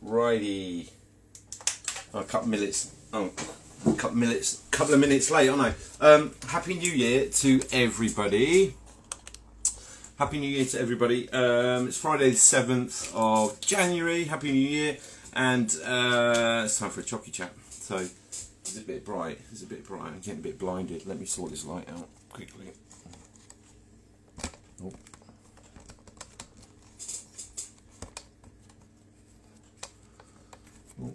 Righty. Oh, a couple of minutes late, aren't I? Happy New Year to everybody. Happy New Year to everybody. It's Friday the 7th of January. Happy New Year. And it's time for a Chocy chat. So, it's a bit bright. I'm getting a bit blinded. Let me sort this light out quickly. Oh. Oh.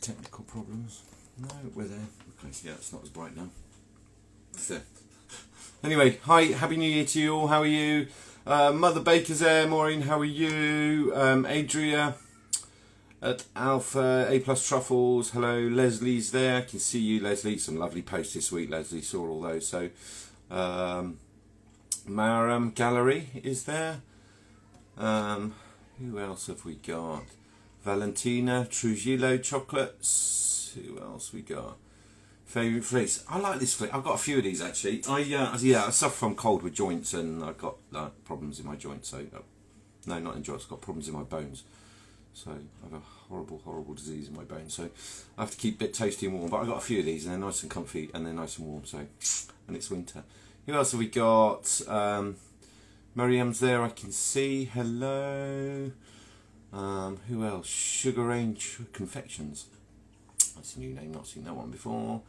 Technical problems. No, we're there. Okay, yeah, it's not as bright now. So. Anyway, hi, Happy New Year to you all. How are you? Mother Baker's there. Maureen, how are you? Adria at Alpha, A Plus Truffles. Hello, Leslie's there. I can see you, Leslie. Some lovely posts this week. Leslie saw all those. So, Maram Gallery is there. Who else have we got? Valentina Trujillo Chocolates. Who else we got? Favourite fleece. I like this fleece. I've got a few of these actually. I suffer from cold with joints and I've got problems in my joints. So no, not in joints. I've got problems in my bones. So I have a horrible disease in my bones. So I have to keep a bit toasty and warm. But I've got a few of these and they're nice and comfy and they're nice and warm. So and it's winter. Who else have we got? Miriam's there. I can see. Hello. Who else? Sugar Range Confections. That's a new name. Not seen that one before.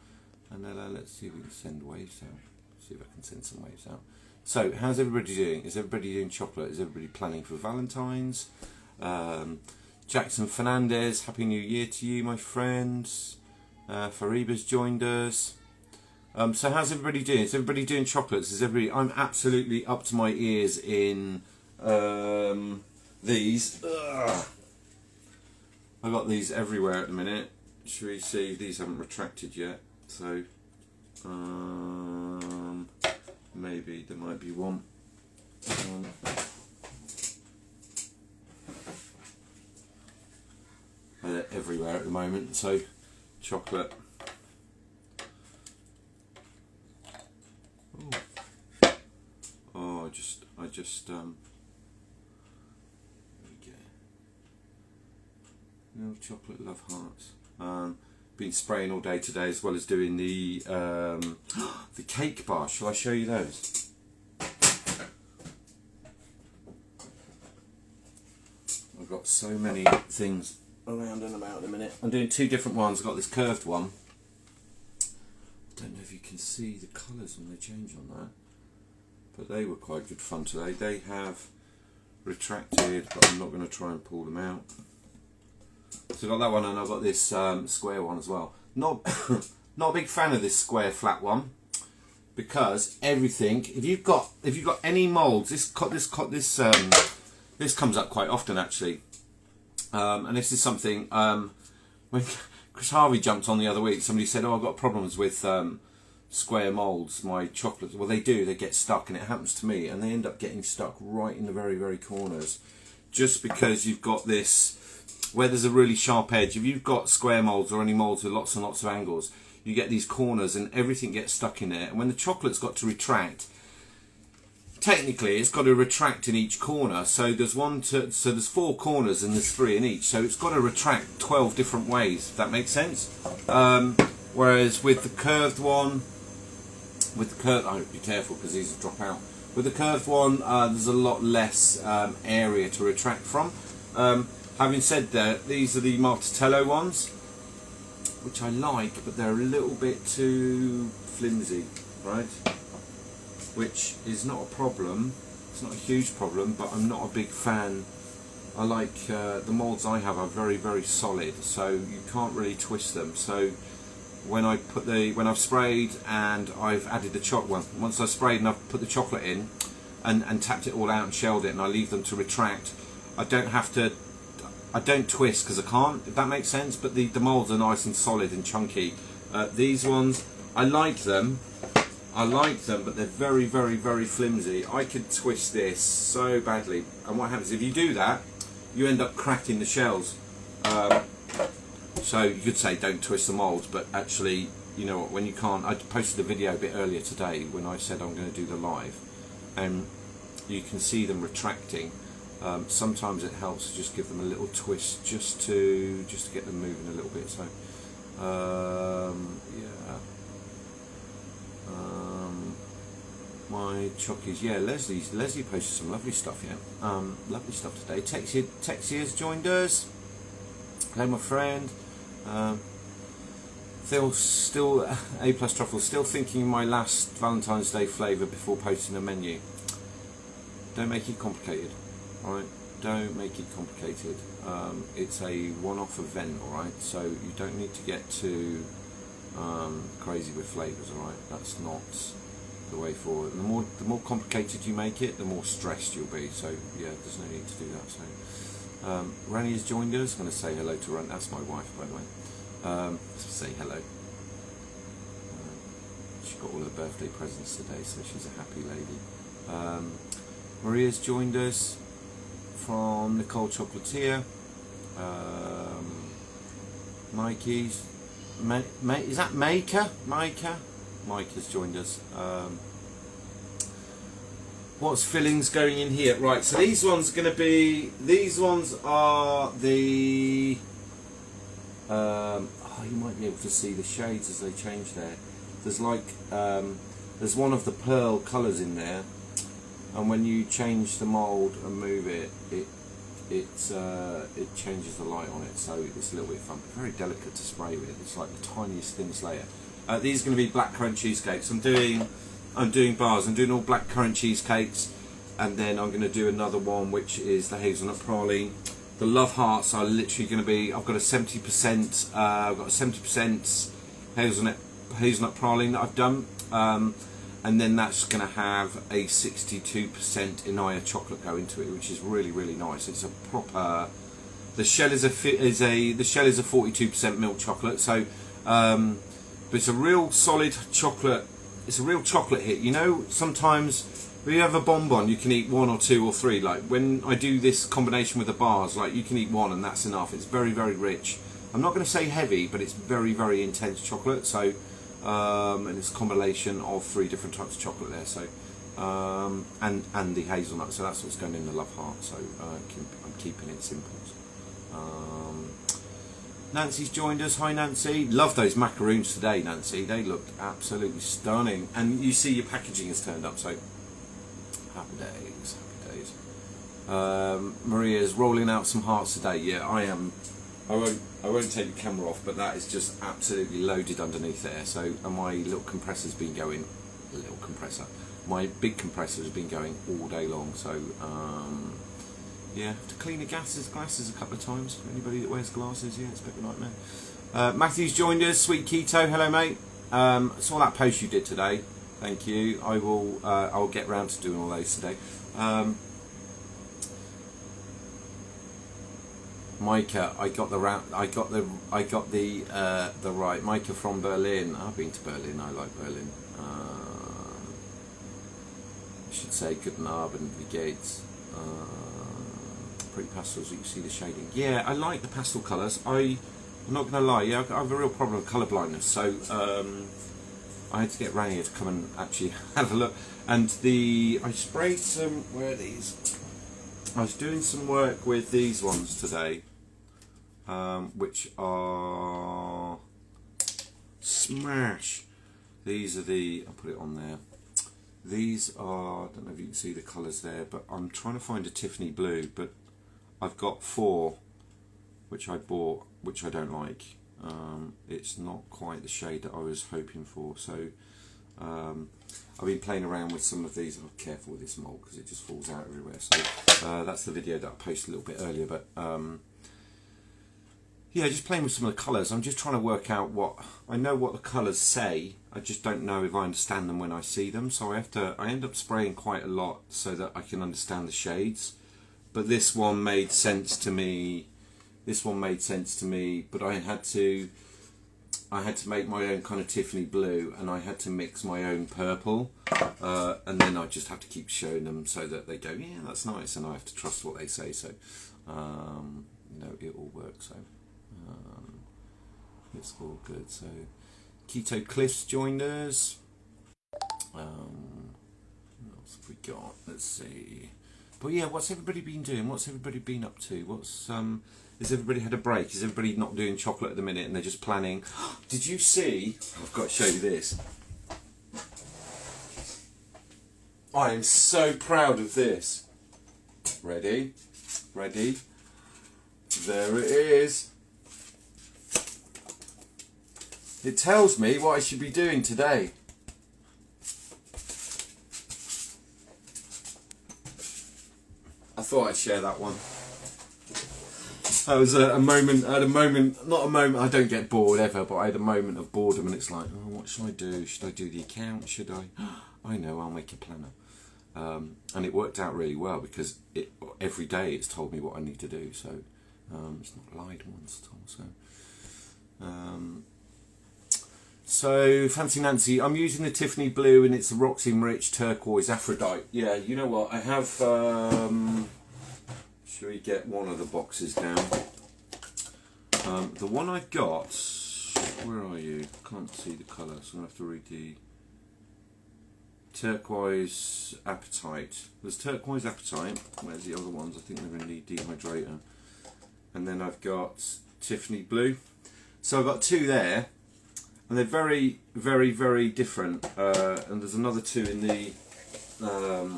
And let's see if we can send waves out. See if I can send some waves out. So, how's everybody doing? Is everybody doing chocolate? Is everybody planning for Valentine's? Jackson Fernandez, Happy New Year to you, my friends. Fariba's joined us. So, how's everybody doing? Is everybody doing chocolates? Is everybody? I'm absolutely up to my ears in these. Ugh. I got these everywhere at the minute. Should we see? These haven't retracted yet, so maybe there might be one. They're everywhere at the moment, so chocolate. Ooh. Oh, I just there we go. Little chocolate love hearts. Been spraying all day today as well as doing the cake bar. Shall I show you those? I've got so many things around and about at the minute. I'm doing two different ones. I've got this curved one. I don't know if you can see the colours when they change on that, but they were quite good fun today. They have retracted, but I'm not going to try and pull them out. So I've got that one and I've got this square one as well. Not a big fan of this square flat one because everything. If you've got any moulds, this comes up quite often actually, and this is something. When Chris Harvey jumped on the other week, somebody said, "Oh, I've got problems with square moulds. My chocolates." Well, they do. They get stuck, and it happens to me, and they end up getting stuck right in the very corners, just because you've got this. Where there's a really sharp edge, if you've got square moulds or any moulds with lots and lots of angles, you get these corners and everything gets stuck in there. And when the chocolate's got to retract, technically it's got to retract in each corner. So there's so there's 4 corners and there's 3 in each. So it's got to retract 12 different ways. If that makes sense. Whereas with the curved one, oh, be careful because these will drop out. With the curved one, there's a lot less area to retract from. Having said that, these are the Martitello ones, which I like, but they're a little bit too flimsy, right? Which is not a problem. It's not a huge problem, but I'm not a big fan. I like the moulds I have are very solid, so you can't really twist them. So when I've sprayed and I've added the chocolate, once I've sprayed and I've put the chocolate in and tapped it all out and shelled it, and I leave them to retract, I don't twist because I can't, if that makes sense, but the moulds are nice and solid and chunky. These ones, I like them, but they're very flimsy. I could twist this so badly, and what happens if you do that, you end up cracking the shells. So you could say don't twist the moulds, but actually, you know what, when you can't, I posted a video a bit earlier today when I said I'm going to do the live, and you can see them retracting. Sometimes it helps to just give them a little twist, just to get them moving a little bit. So yeah. My chockies, yeah. Leslie posted some lovely stuff, yeah. Lovely stuff today. Texie has joined us. Hello, my friend. Still A plus truffle. Still thinking my last Valentine's Day flavour before posting a menu. Don't make it complicated, alright? Don't make it complicated. It's a one-off event, alright? So you don't need to get too crazy with flavours, alright? That's not the way forward. And the more complicated you make it, the more stressed you'll be. So yeah, there's no need to do that. So Rani has joined us. I'm going to say hello to Rani. That's my wife, by the way. Say hello. She got all her birthday presents today, so she's a happy lady. Maria's joined us from Nicole Chocolatier. Mikey's. Is that Maker? Mike has joined us. What's fillings going in here? Right, so these ones are going to be. These ones are the. You might be able to see the shades as they change there. There's like there's one of the pearl colours in there, and when you change the mould and move it, it changes the light on it, so it's a little bit fun. Very delicate to spray with. It's like the tiniest, thinnest layer. These are going to be blackcurrant cheesecakes. I'm doing bars. I'm doing all blackcurrant cheesecakes, and then I'm going to do another one which is the hazelnut praline. The love hearts are literally going to be. I've got a 70%. I've got a 70% hazelnut praline that I've done, and then that's going to have a 62% Inaya chocolate go into it, which is really, really nice. It's a proper. The shell is a 42% milk chocolate, so but it's a real solid chocolate. It's a real chocolate hit. You know, sometimes when you have a bonbon, you can eat one or two or three. Like when I do this combination with the bars, like you can eat one and that's enough. It's very, very rich. I'm not going to say heavy, but it's very, very intense chocolate. So, and it's a combination of 3 different types of chocolate there. So, and the hazelnut. So that's what's going in the love heart. So I'm keeping it simple. Nancy's joined us. Hi, Nancy. Love those macaroons today, Nancy. They looked absolutely stunning. And you see your packaging has turned up. So happy days, happy days. Maria's rolling out some hearts today. Yeah, I am. I won't take the camera off, but that is just absolutely loaded underneath there. So, and my little compressor's been going. Little compressor. My big compressor has been going all day long. So, yeah, have to clean the glasses a couple of times. For anybody that wears glasses, yeah, it's a bit of a nightmare. Matthew's joined us. Sweet Keto, hello, mate. Saw that post you did today. Thank you. I'll get round to doing all those today. Micah, I got the right. Micah from Berlin. I've been to Berlin. I like Berlin. I should say Guten Abend, wie geht's? Pretty pastels. You can see the shading. Yeah, I like the pastel colours. I'm not going to lie. Yeah, I have a real problem with colour blindness. So I had to get Rania to come and actually have a look. And I sprayed some. Where are these? I was doing some work with these ones today, which are Smash. These are I'll put it on there. These are, I don't know if you can see the colours there, but I'm trying to find a Tiffany blue, but I've got 4, which I bought, which I don't like. It's not quite the shade that I was hoping for, so I've been playing around with some of these. I'm careful with this mould because it just falls out everywhere. So that's the video that I posted a little bit earlier. But yeah, just playing with some of the colours. I'm just trying to work out I know what the colours say. I just don't know if I understand them when I see them. So I end up spraying quite a lot so that I can understand the shades. But this one made sense to me. But I had to make my own kind of Tiffany blue, and I had to mix my own purple, and then I just have to keep showing them so that they go, yeah, that's nice, and I have to trust what they say. So, it all works. So, it's all good. So, Keto Cliff's joined us. What else have we got? Let's see. But yeah, what's everybody been doing? What's everybody been up to? What's has everybody had a break? Is everybody not doing chocolate at the minute and they're just planning? Did you see? I've got to show you this. I am so proud of this. Ready? Ready? There it is. It tells me what I should be doing today. I thought I'd share that one. That was a moment, I had a moment, not a moment, I don't get bored ever, but I had a moment of boredom and it's like, oh, what should I do? Should I do the account? Should I? I know, I'll make a planner. And it worked out really well because every day it's told me what I need to do, so it's not lied once at all. So Fancy Nancy, I'm using the Tiffany blue and it's a Roxy Rich Turquoise Aphrodite. Yeah, you know what, I have, shall we get one of the boxes down? The one I've got, where are you? Can't see the colour, so I'm going to have to read the Turquoise Appetite. There's Turquoise Appetite, where's the other ones? I think they're in the dehydrator. And then I've got Tiffany blue. So I've got two there. And they're very, very, very different. And there's another two in the... but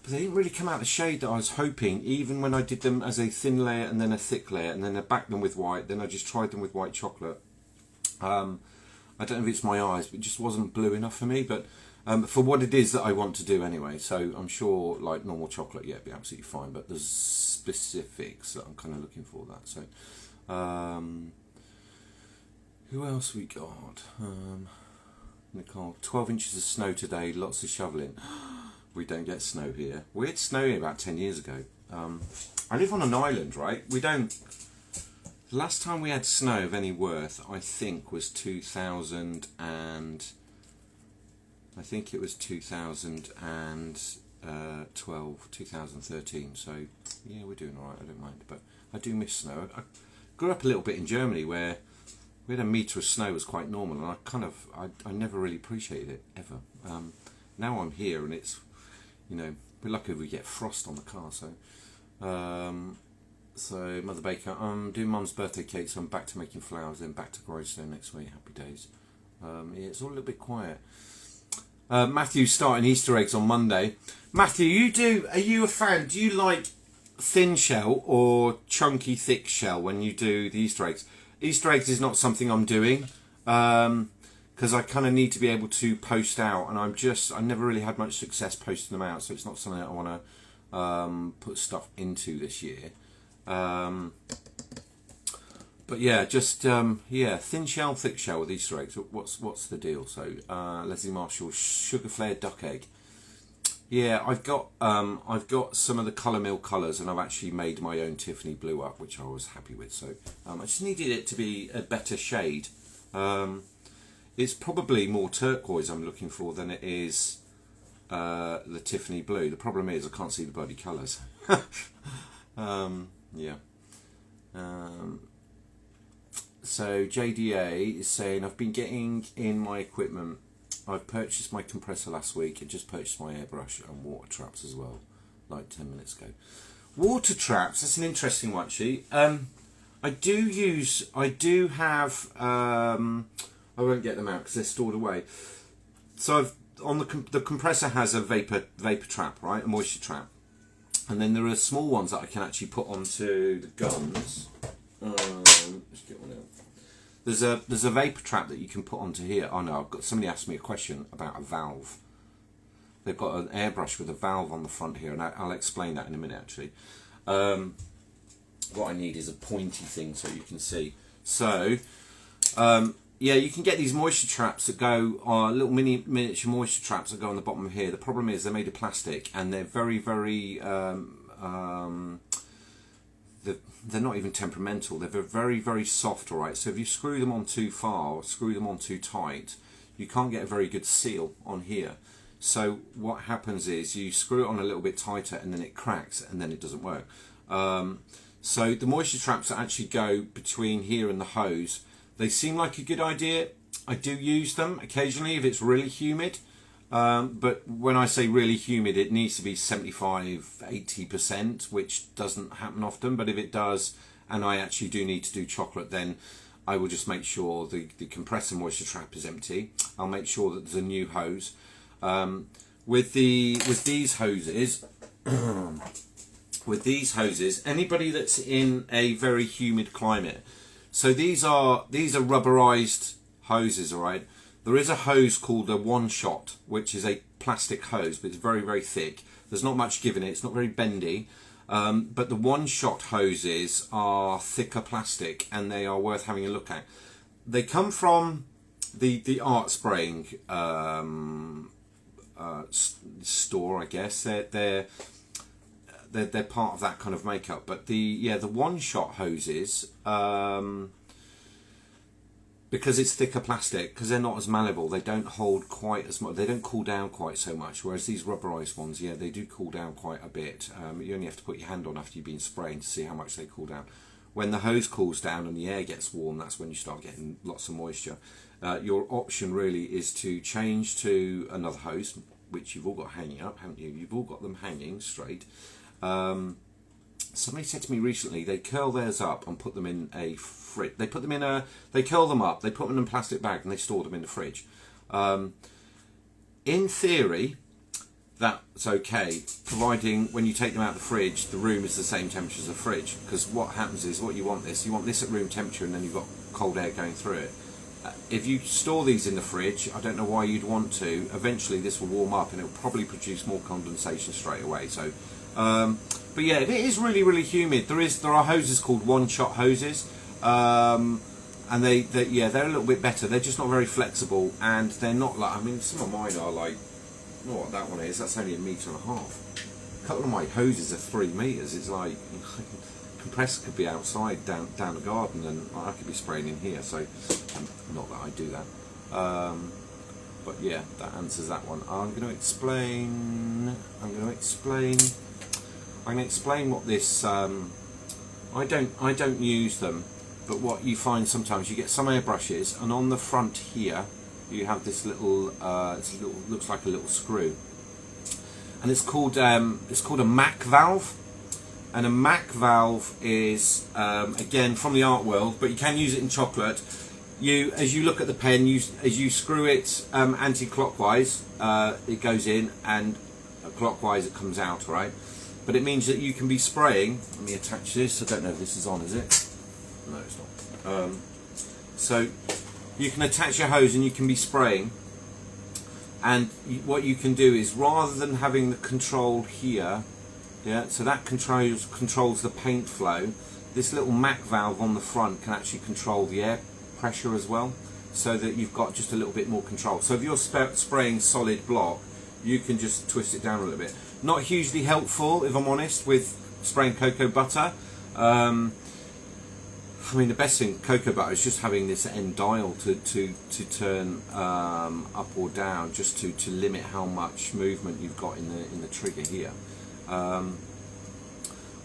they didn't really come out the shade that I was hoping, even when I did them as a thin layer and then a thick layer, and then I backed them with white, then I just tried them with white chocolate. I don't know if it's my eyes, but it just wasn't blue enough for me, but for what it is that I want to do anyway. So I'm sure, like normal chocolate, yeah, it'd be absolutely fine, but there's specifics that I'm kind of looking for that. So, who else we got? Nicole, 12 inches of snow today, lots of shoveling. We don't get snow here. We had snow here about 10 years ago. I live on an island, right? We don't... The last time we had snow of any worth, I think, was 2012, 2013. So, yeah, we're doing alright, I don't mind. But I do miss snow. I grew up a little bit in Germany where we had a metre of snow was quite normal, and I never really appreciated it, ever. Now I'm here and it's, you know, we're lucky if we get frost on the car, so so Mother Baker, I'm doing Mum's birthday cake, so I'm back to making flowers, then back to Growstone next week. Happy days. Yeah, it's all a little bit quiet. Matthew's starting Easter eggs on Monday. Matthew, are you a fan? Do you like thin shell or chunky thick shell when you do the Easter eggs? Easter eggs is not something I'm doing because I kind of need to be able to post out, and I never really had much success posting them out, so it's not something that I want to put stuff into this year. But yeah, just yeah, thin shell, thick shell with Easter eggs. What's the deal? So Leslie Marshall, sugar flared duck egg. Yeah, I've got some of the Colour Mill colours, and I've actually made my own Tiffany blue up, which I was happy with. So I just needed it to be a better shade. It's probably more turquoise I'm looking for than it is the Tiffany blue. The problem is I can't see the bloody colours. Yeah. So JDA is saying, I've been getting in my equipment. I've purchased my compressor last week and just purchased my airbrush and water traps as well, like 10 minutes ago. Water traps, that's an interesting one actually. I won't get them out because they're stored away. So the compressor has a vapor trap, right, a moisture trap. And then there are small ones that I can actually put onto the guns. Let's get one out. There's a vapor trap that you can put onto here. Oh no, somebody asked me a question about a valve. They've got an airbrush with a valve on the front here, and I'll explain that in a minute actually. What I need is a pointy thing so you can see. So yeah, you can get these moisture traps that go, little miniature moisture traps that go on the bottom here. The problem is they're made of plastic and they're very, very, they're not even temperamental. They're very, very soft, all right? So if you screw them on too far or screw them on too tight, you can't get a very good seal on here. So what happens is you screw it on a little bit tighter and then it cracks and then it doesn't work. So the moisture traps that actually go between here and the hose, they seem like a good idea. I do use them occasionally if it's really humid. But when I say really humid, it needs to be 75–80%, which doesn't happen often. But if it does, and I actually do need to do chocolate, then I will just make sure the compressor moisture trap is empty. I'll make sure that there's a new hose. With these hoses, anybody that's in a very humid climate, so these are rubberized hoses, all right. There is a hose called a one-shot, which is a plastic hose, but it's very, very thick. There's not much give in it. It's not very bendy. But the one-shot hoses are thicker plastic, and they are worth having a look at. They come from the art spraying store, I guess. They're part of that kind of makeup. But the one-shot hoses, because it's thicker plastic, because they're not as malleable, they don't hold quite as much, they don't cool down quite so much, whereas these rubberized ones, yeah, they do cool down quite a bit. You only have to put your hand on after you've been spraying to see how much they cool down. When the hose cools down and the air gets warm, that's when you start getting lots of moisture. Your option really is to change to another hose, which you've all got hanging up, haven't you? You've all got them hanging straight. Somebody said to me recently they curl theirs up and put them in a fridge. They curl them up, they put them in a plastic bag and they store them in the fridge. In theory, that's okay, providing when you take them out of the fridge, the room is the same temperature as the fridge. Because what happens is, you want this at room temperature, and then you've got cold air going through it. If you store these in the fridge, I don't know why you'd want to. Eventually, this will warm up and it will probably produce more condensation straight away. So. But yeah, if it is really, really humid, there are hoses called one-shot hoses, and they're a little bit better. They're just not very flexible, and they're not like, I mean, some of mine are like, I don't know what that one is. That's only 1.5 meters. A couple of my hoses are 3 meters. It's like compressor could be outside down the garden, and I could be spraying in here. So, not that I do that. But yeah, that answers that one. I'm going to explain what this. I don't use them, but what you find sometimes, you get some airbrushes, and on the front here you have this little. Looks like a little screw, and it's called a MAC valve. And a MAC valve is again from the art world, but you can use it in chocolate. As you look at the pen, as you screw it anti-clockwise, it goes in, and clockwise it comes out, right? But it means that you can be spraying. Let me attach this. I don't know if this is on, is it? No, it's not. So you can attach your hose and you can be spraying. And what you can do is, rather than having the control here, yeah, so that controls the paint flow. This little MAC valve on the front can actually control the air pressure as well, so that you've got just a little bit more control. So if you're spraying solid block, you can just twist it down a little bit. Not hugely helpful, if I'm honest, with spraying cocoa butter. I mean, the best thing cocoa butter is just having this end dial to turn up or down, just to limit how much movement you've got in the trigger here.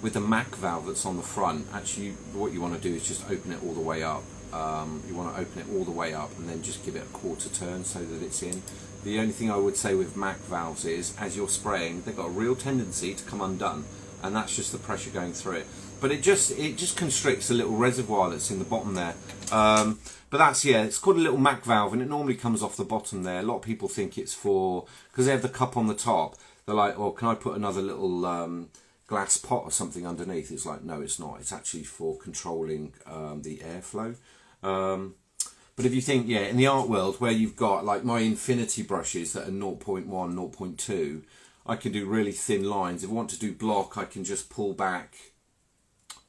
With the MAC valve that's on the front, actually what you want to do is just open it all the way up. You want to open it all the way up and then just give it a quarter turn so that it's in. The only thing I would say with MAC valves is, as you're spraying, they've got a real tendency to come undone, and that's just the pressure going through it. But it just constricts a little reservoir that's in the bottom there. But that's, yeah, it's called a little MAC valve, and it normally comes off the bottom there. A lot of people think it's for, because they have the cup on the top, they're like, oh, can I put another little glass pot or something underneath? It's like, no, it's not. It's actually for controlling the airflow. But if you think, yeah, in the art world, where you've got like my infinity brushes that are 0.1, 0.2, I can do really thin lines. If I want to do block, I can just pull back.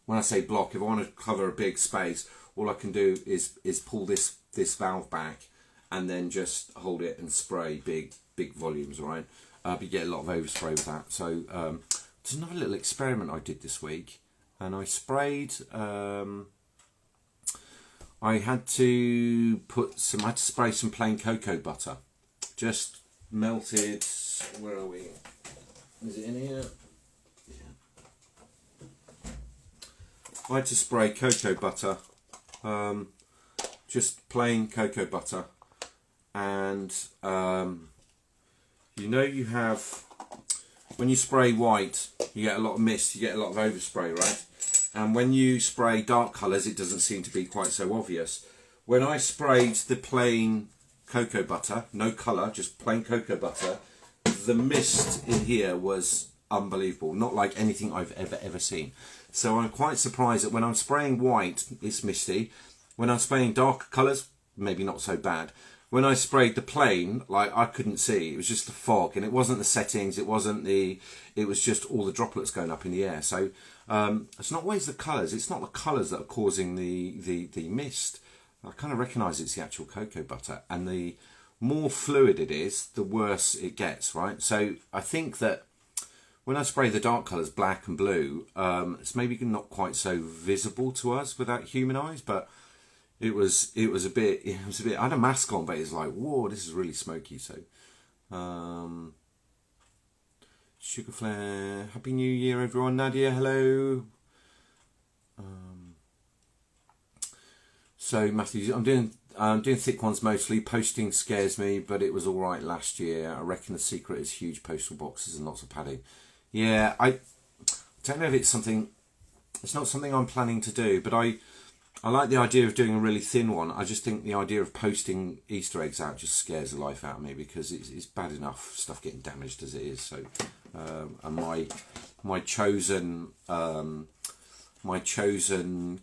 When I say block, if I want to cover a big space, all I can do is pull this valve back and then just hold it and spray big volumes, right? But you get a lot of overspray with that. So there's another little experiment I did this week, and I sprayed. I had to spray some plain cocoa butter, just melted. Where are we? Is it in here? Yeah. I had to spray cocoa butter, just plain cocoa butter, and you know you have, when you spray white, you get a lot of mist, you get a lot of overspray, right? And when you spray dark colours, it doesn't seem to be quite so obvious. When I sprayed the plain cocoa butter, no colour, just plain cocoa butter, the mist in here was unbelievable. Not like anything I've ever seen. So I'm quite surprised that when I'm spraying white, it's misty. When I'm spraying dark colours, maybe not so bad. When I sprayed the plain, like I couldn't see. It was just the fog, and it wasn't the settings. It was just all the droplets going up in the air. So it's not always the colours. It's not the colours that are causing the mist. I kind of recognise it's the actual cocoa butter, and the more fluid it is, the worse it gets, right? So I think that when I spray the dark colours, black and blue, it's maybe not quite so visible to us without human eyes, but it was a bit. I had a mask on, but it's like, whoa, this is really smoky. So, Sugar Flare, Happy New Year, everyone. Nadia, hello. So Matthew, I'm doing thick ones mostly. Posting scares me, but it was all right last year. I reckon the secret is huge postal boxes and lots of padding. Yeah, I don't know if it's something. It's not something I'm planning to do, but I like the idea of doing a really thin one. I just think the idea of posting Easter eggs out just scares the life out of me, because it's bad enough stuff getting damaged as it is. So, and my chosen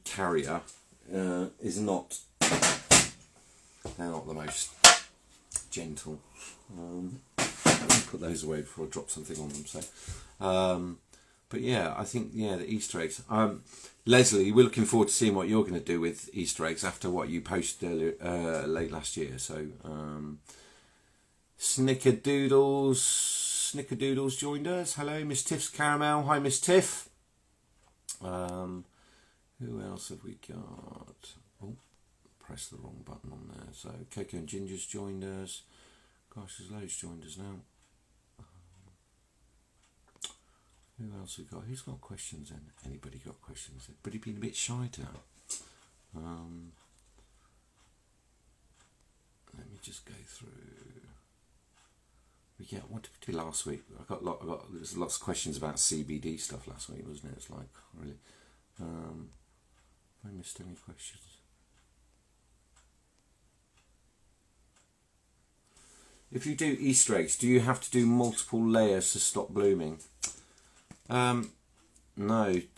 carrier is not. They're not the most gentle. Put those away before I drop something on them. So, but yeah, I think the Easter eggs. Leslie, we're looking forward to seeing what you're going to do with Easter eggs after what you posted earlier, late last year. So, Snickerdoodles joined us. Hello, Miss Tiff's Caramel. Hi, Miss Tiff. Who else have we got? Oh, press the wrong button on there. So, Coco and Ginger's joined us. Gosh, there's loads joined us now. Who else we got? Who's got questions then? Anybody got questions? Everybody been a bit shy today. Let me just go through. What did we do last week? There was lots of questions about CBD stuff last week, wasn't it? It's like, really. I missed any questions. If you do Easter eggs, do you have to do multiple layers to stop blooming? No,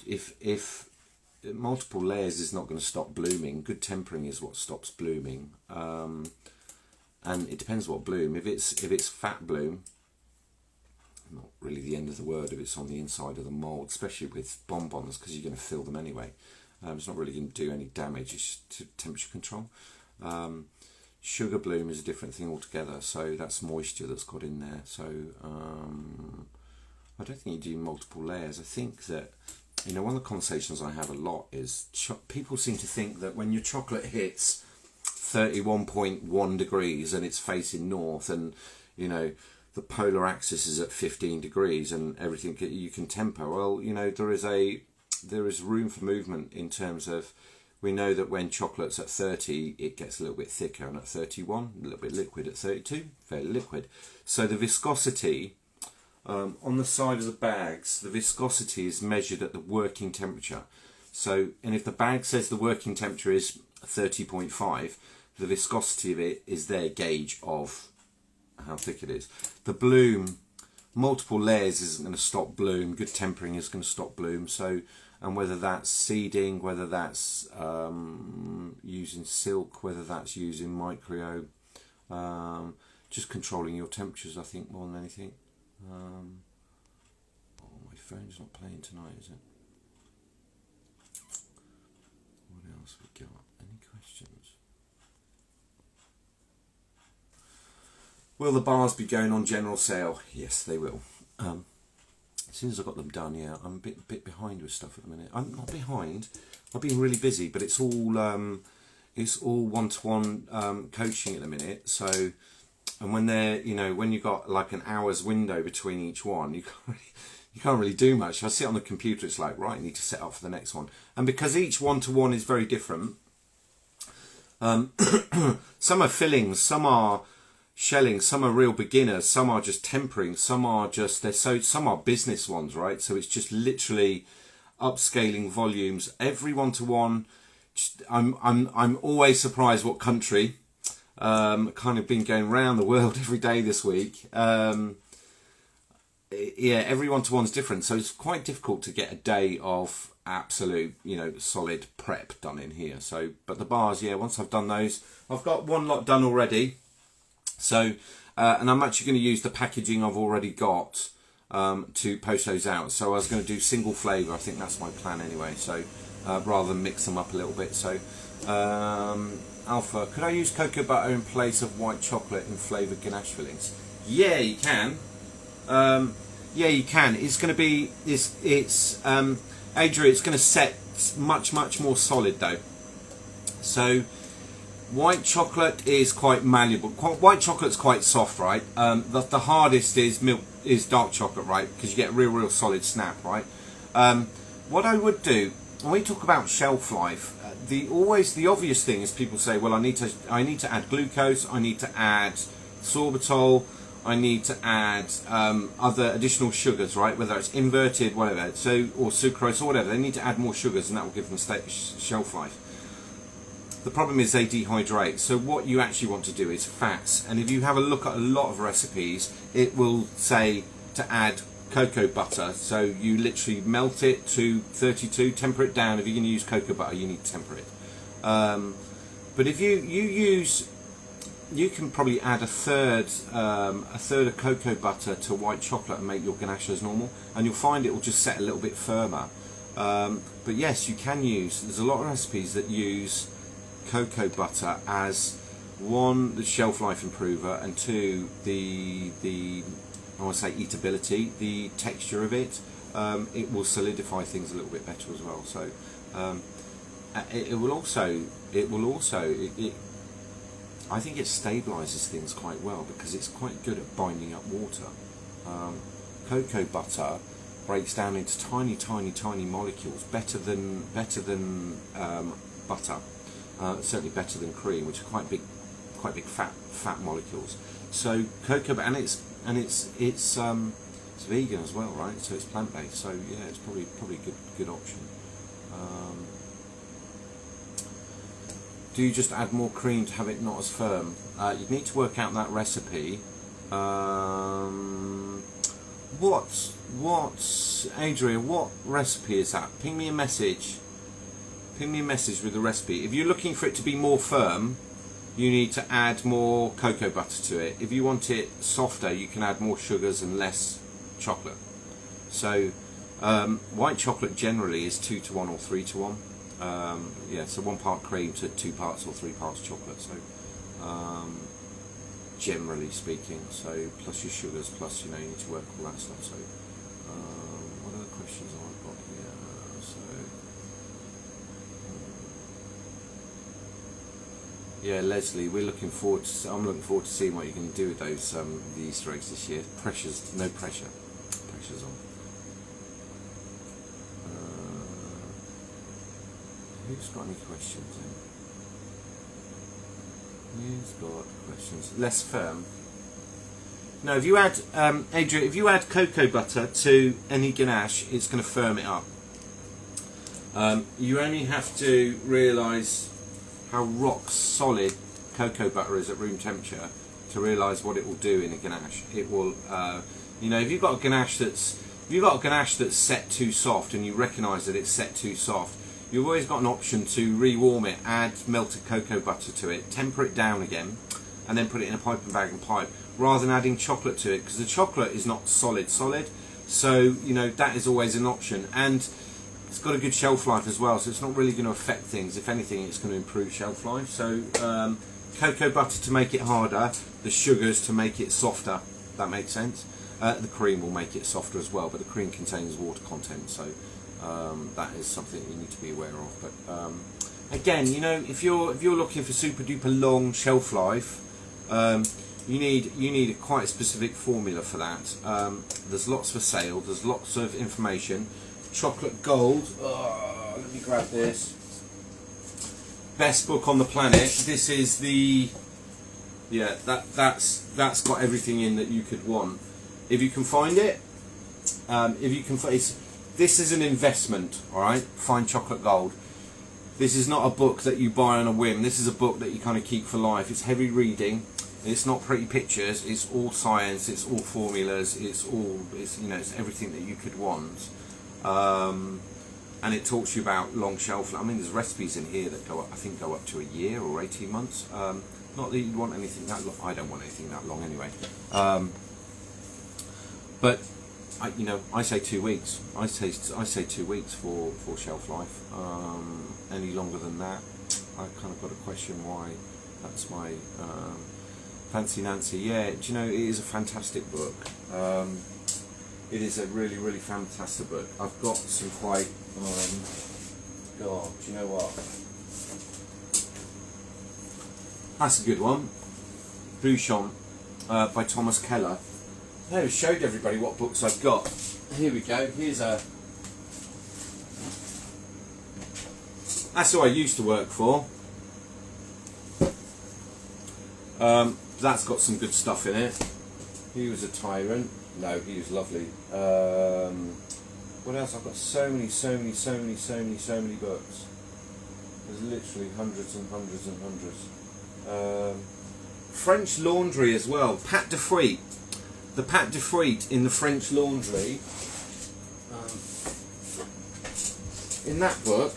if multiple layers is not going to stop blooming. Good tempering is what stops blooming, and it depends what bloom. If it's fat bloom, not really the end of the word if it's on the inside of the mould, especially with bonbons, because you're going to fill them anyway. It's not really going to do any damage. It's just temperature control. Sugar bloom is a different thing altogether, so that's moisture that's got in there. So I don't think you do multiple layers. I think that, one of the conversations I have a lot is people seem to think that when your chocolate hits 31.1 degrees and it's facing north, and the polar axis is at 15 degrees and everything, you can temper. Well, there is room for movement in terms of, we know that when chocolate's at 30, it gets a little bit thicker, and at 31, a little bit liquid. At 32, fairly liquid. So the viscosity on the side of the bags, the viscosity is measured at the working temperature. So, and if the bag says the working temperature is 30.5, the viscosity of it is their gauge of how thick it is. The bloom, multiple layers isn't going to stop bloom. Good tempering is going to stop bloom. So, and whether that's seeding, whether that's using silk, whether that's using micro, just controlling your temperatures, I think, more than anything. Oh, my phone's not playing tonight, is it? What else we got? Any questions? Will the bars be going on general sale? Yes, they will. As soon as I got them done, yeah. I'm a bit behind with stuff at the minute. I'm not behind. I've been really busy, but it's all one-to-one coaching at the minute. So, and when they're, when you've got like an hour's window between each one, you can't really do much. I sit on the computer, it's like, right, I need to set up for the next one. And because each one-to-one is very different, some are fillings, some are shelling, some are real beginners, some are just tempering, some are some are business ones, right? So it's just literally upscaling volumes. Every 1-to-1, I'm always surprised what country. Kind of been going around the world every day this week. Yeah, every 1-to-1's different, so it's quite difficult to get a day of absolute, solid prep done in here. So, but the bars, yeah, once I've done those, I've got one lot done already. So, and I'm actually going to use the packaging I've already got to post those out. So I was going to do single flavour. I think that's my plan anyway. So rather than mix them up a little bit. So Alpha, could I use cocoa butter in place of white chocolate in flavoured ganache fillings? Yeah, you can. Yeah, you can. It's going to be Adria, it's going to set much more solid though. So white chocolate is quite malleable. White chocolate's quite soft, right? The hardest is dark chocolate, right? Because you get a real solid snap, right? What I would do when we talk about shelf life, the obvious thing is people say, well, I need to add glucose, I need to add sorbitol, I need to add other additional sugars, right? Whether it's inverted, whatever, or sucrose or whatever. They need to add more sugars, and that will give them shelf life. The problem is they dehydrate. So what you actually want to do is fats. And if you have a look at a lot of recipes, it will say to add cocoa butter. So you literally melt it to 32, temper it down. If you're going to use cocoa butter, you need to temper it. But if you can probably add a third of cocoa butter to white chocolate and make your ganache as normal, and you'll find it will just set a little bit firmer. But yes, you can use. There's a lot of recipes that use cocoa butter as one, the shelf life improver, and two, the I want to say eatability, the texture of it. It will solidify things a little bit better as well. So it will also I think it stabilises things quite well because it's quite good at binding up water. Cocoa butter breaks down into tiny molecules, better than butter. Certainly better than cream, which are quite big fat molecules. So cocoa, and it's vegan as well, right? So it's plant based. So yeah, it's probably a good option. Do you just add more cream to have it not as firm? You need to work out that recipe. Adria, what recipe is that? Ping me a message. Ping me a message with the recipe. If you're looking for it to be more firm, you need to add more cocoa butter to it. If you want it softer, you can add more sugars and less chocolate. So white chocolate generally is 2-to-1 or 3-to-1. Yeah, so 1 part cream to 2 parts or 3 parts chocolate. So generally speaking, so plus your sugars, plus you need to work all that stuff. So what other questions have I got here? So yeah, Leslie, I'm looking forward to seeing what you can do with those the Easter eggs this year. No pressure. Pressure's on. Who's got any questions then? Who's got questions? Less firm. No, if you add, Adria, if you add cocoa butter to any ganache, it's going to firm it up. You only have to realise how rock solid cocoa butter is at room temperature to realise what it will do in a ganache. It will, if you've got a ganache that's set too soft and you recognise that it's set too soft, you've always got an option to rewarm it, add melted cocoa butter to it, temper it down again, and then put it in a piping bag and pipe, rather than adding chocolate to it, because the chocolate is not solid. So, that is always an option. And it's got a good shelf life as well, so it's not really going to affect things. If anything, it's going to improve shelf life. So, cocoa butter to make it harder, the sugars to make it softer. That makes sense. The cream will make it softer as well, but the cream contains water content, so that is something you need to be aware of. But again, if you're looking for super duper long shelf life, you need quite a specific formula for that. There's lots for sale. There's lots of information. Chocolate Gold. Oh, let me grab this. Best book on the planet. This is the Yeah, that's got everything in that you could want. If you can find it, if you can, this is an investment, all right? Fine Chocolate Gold. This is not a book that you buy on a whim. This is a book that you kind of keep for life. It's heavy reading. It's not pretty pictures. It's all science. It's all formulas. It's it's everything that you could want. And it talks to you about long shelf. I mean, there's recipes in here that go up, I think, go up to a year or 18 months. Not that you want anything that long. I don't want anything that long anyway. But I say 2 weeks. I say 2 weeks for shelf life. Any longer than that, I kind of got to question why. That's my fancy Nancy. Yeah, do you know, it is a fantastic book. It is a really, really fantastic book. I've got some quite. God, do you know what? That's a good one. Bouchon by Thomas Keller. I never showed everybody what books I've got. Here we go. Here's a. That's who I used to work for. That's got some good stuff in it. He was a tyrant. No, he was lovely. What else? I've got so many books. There's literally hundreds and hundreds and hundreds. French Laundry as well. Pat de Fruit. The Pat de Fruit in the French Laundry. In that book,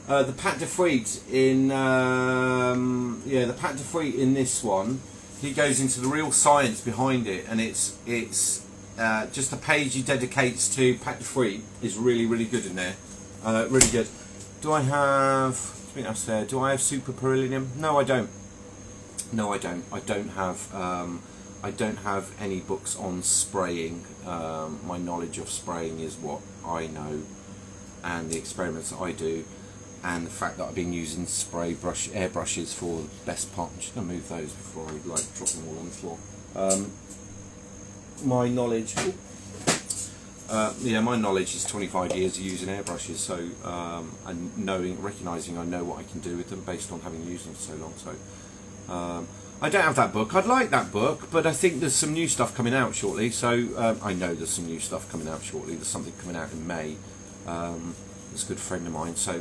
the Pat de Fruit in the Pat de Fruit in this one, he goes into the real science behind it, and it's just the page he dedicates to Pat de Fruit is really, really good in there. Really good. Do I have super beryllium? No, I don't. No, I don't. I don't have any books on spraying. My knowledge of spraying is what I know, and the experiments that I do, and the fact that I've been using airbrushes for the best part. I'm just going to move those before I drop them all on the floor. My knowledge, my knowledge is 25 years of using airbrushes. So and recognising I know what I can do with them based on having used them for so long. So I don't have that book. I'd like that book, but I think there's some new stuff coming out shortly. So I know there's some new stuff coming out shortly. There's something coming out in May. It's a good friend of mine. So.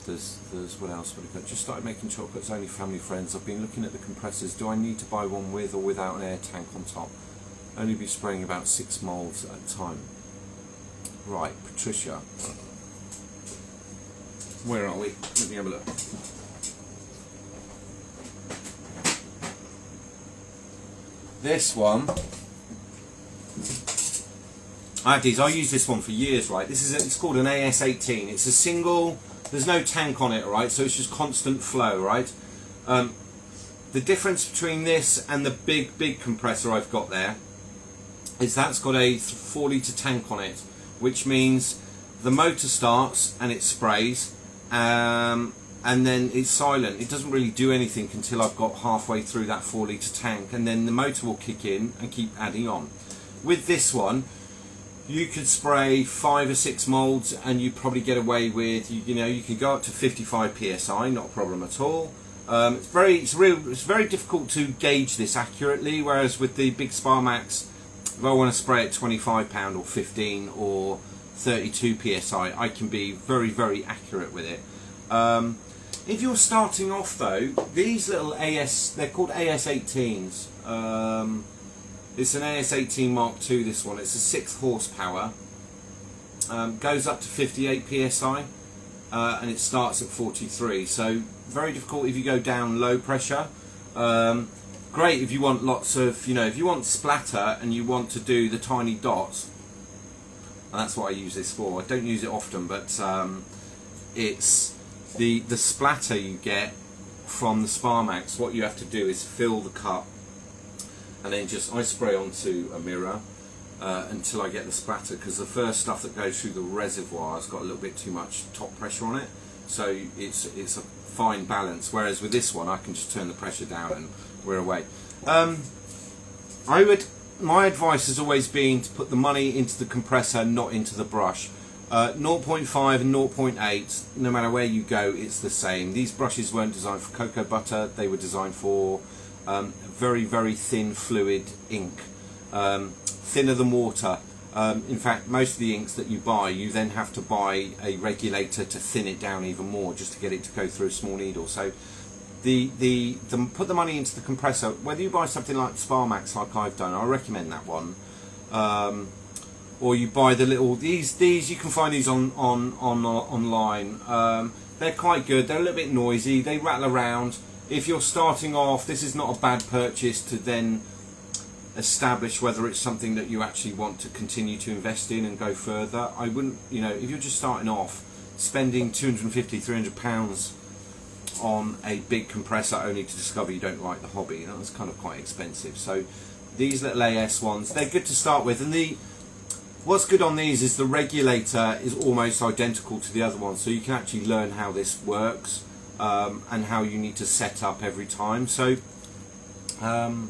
There's what else would I got? Just started making chocolates, only family friends. I've been looking at the compressors. Do I need to buy one with or without an air tank on top? Only be spraying about 6 moulds at a time. Right, Patricia. Where are we? Let me have a look. This one. I use this one for years, right? It's called an AS18. It's a single, there's no tank on it, right? So it's just constant flow, right? The difference between this and the big compressor I've got there is that's got a 4 litre tank on it, which means the motor starts and it sprays, and then it's silent. It doesn't really do anything until I've got halfway through that 4 litre tank, and then the motor will kick in and keep adding on. With this one, you could spray 5 or 6 moulds and you probably get away with, you can go up to 55 psi, not a problem at all. It's very difficult to gauge this accurately, whereas with the big Sparmax, if I want to spray at £25 or 15 or 32 psi, I can be very, very accurate with it. If you're starting off though, these little they're called AS18s. It's an AS18 Mark II, this one. It's a 6 horsepower. Goes up to 58 psi, and it starts at 43. So very difficult if you go down low pressure. Great if you want lots of, if you want splatter and you want to do the tiny dots. And that's what I use this for. I don't use it often, but it's the splatter you get from the Sparmax. What you have to do is fill the cup, and then I spray onto a mirror until I get the splatter, because the first stuff that goes through the reservoir has got a little bit too much top pressure on it, so it's a fine balance, whereas with this one I can just turn the pressure down and we're away. My advice has always been to put the money into the compressor, not into the brush. 0.5 and 0.8, no matter where you go, it's the same. These brushes weren't designed for cocoa butter, they were designed for very, very thin fluid ink, thinner than water. In fact, most of the inks that you buy, you then have to buy a regulator to thin it down even more, just to get it to go through a small needle. So put the money into the compressor. Whether you buy something like Sparmax, like I've done, I recommend that one. Or you buy the little these you can find these online. They're quite good. They're a little bit noisy. They rattle around. If you're starting off, this is not a bad purchase to then establish whether it's something that you actually want to continue to invest in and go further. I wouldn't, you know, if you're just starting off, spending £250–300 on a big compressor only to discover you don't like the hobby, that's kind of quite expensive. So these little AS ones, they're good to start with, and what's good on these is the regulator is almost identical to the other one, so you can actually learn how this works and how you need to set up every time. So I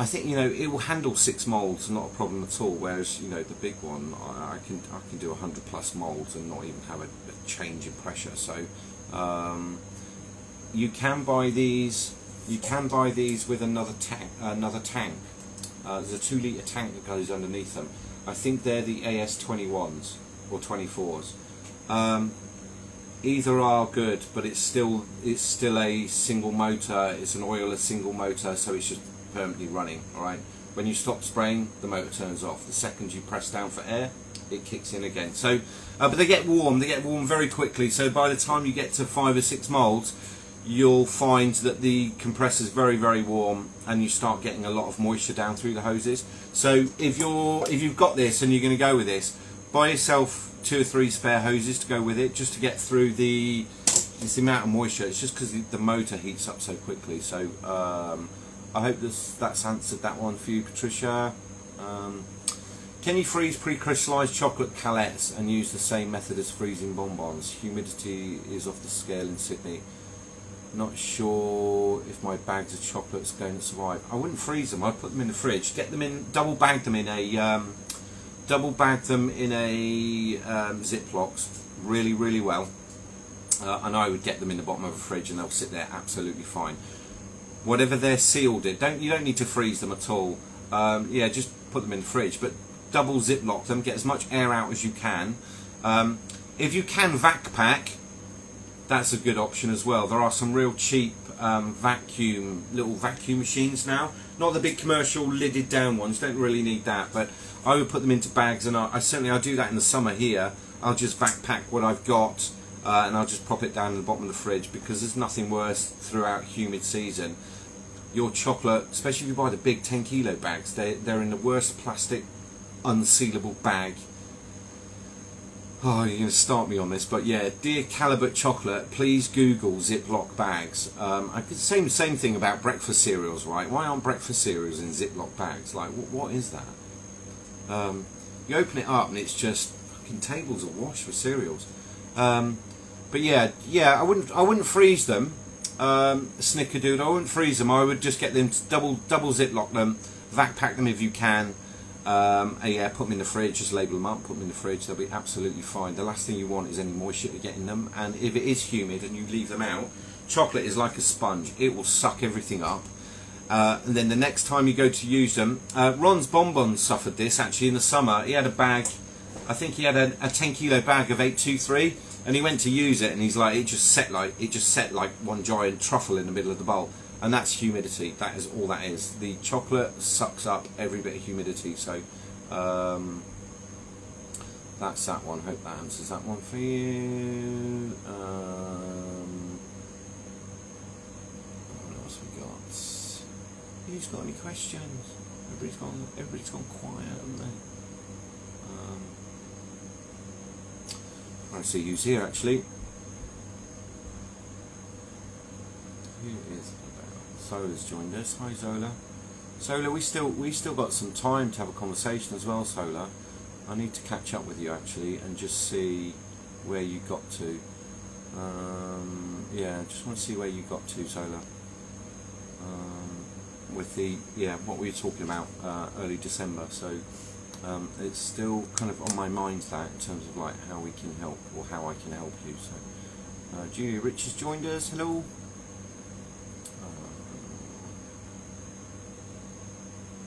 think, you know, it will handle 6 molds, not a problem at all. Whereas, you know, the big one, I can do 100+ molds and not even have a change in pressure. So you can buy these. You can buy these with another tank. There's a 2-litre tank that goes underneath them. I think they're the AS21s or 24s. Either are good, but it's still a single motor. It's an oilless single motor, so it's just permanently running. All right. When you stop spraying, the motor turns off. The second you press down for air, it kicks in again. So, but they get warm. They get warm very quickly. So by the time you get to 5 or 6 molds, you'll find that the compressor is very, very warm, and you start getting a lot of moisture down through the hoses. So if you've got this and you're going to go with this, buy yourself 2 or 3 spare hoses to go with it, just to get through the amount of moisture. It's just because the motor heats up so quickly. So I hope that's answered that one for you, Patricia. Can you freeze pre-crystallized chocolate Calettes and use the same method as freezing bonbons? Humidity is off the scale in Sydney. Not sure if my bags of chocolate's going to survive. I wouldn't freeze them. I'd put them in the fridge. Get them in, double bag them in a Ziplocs really, really well. And I would get them in the bottom of a fridge, and they'll sit there absolutely fine. Whatever they're sealed in, you don't need to freeze them at all. Yeah, just put them in the fridge, but double Ziploc them. Get as much air out as you can. If you can vac pack, that's a good option as well. There are some real cheap little vacuum machines now. Not the big commercial lidded down ones. Don't really need that, but I would put them into bags, and I do that in the summer here. I'll just vac pack what I've got, and I'll just pop it down in the bottom of the fridge, because there's nothing worse throughout humid season. Your chocolate, especially if you buy the big 10-kilo bags, they're in the worst plastic unsealable bag. Oh, you're going to start me on this, but yeah, dear Calettes chocolate, please Google Ziploc bags. I could say the same thing about breakfast cereals, right? Why aren't breakfast cereals in Ziploc bags? Like, what is that? You open it up and it's just fucking tables awash with cereals. But yeah, I wouldn't freeze them. Snickerdoodle, I wouldn't freeze them. I would just get them to double Ziploc them, vac pack them if you can. Yeah, put them in the fridge, just label them up, put them in the fridge, they'll be absolutely fine. The last thing you want is any moisture to get in them, and if it is humid and you leave them out, chocolate is like a sponge, it will suck everything up. And then the next time you go to use them, Ron's Bonbons suffered this actually in the summer. He had a bag, I think he had a 10-kilo bag of 823, and he went to use it, and he's like, it just set like one giant truffle in the middle of the bowl. And that's humidity. That is all that is. The chocolate sucks up every bit of humidity. So that's that one. Hope that answers that one for you. What else we got? Who's got any questions? Everybody's gone quiet, haven't they? I see who's here actually. Who is? Zola's joined us. Hi Zola. Zola, we still got some time to have a conversation as well, Zola. I need to catch up with you actually and just see where you got to. Yeah, just want to see where you got to, Zola. With what we were talking about early December. So It's still kind of on my mind that in terms of like how we can help or how I can help you. So Julia Rich has joined us. Hello.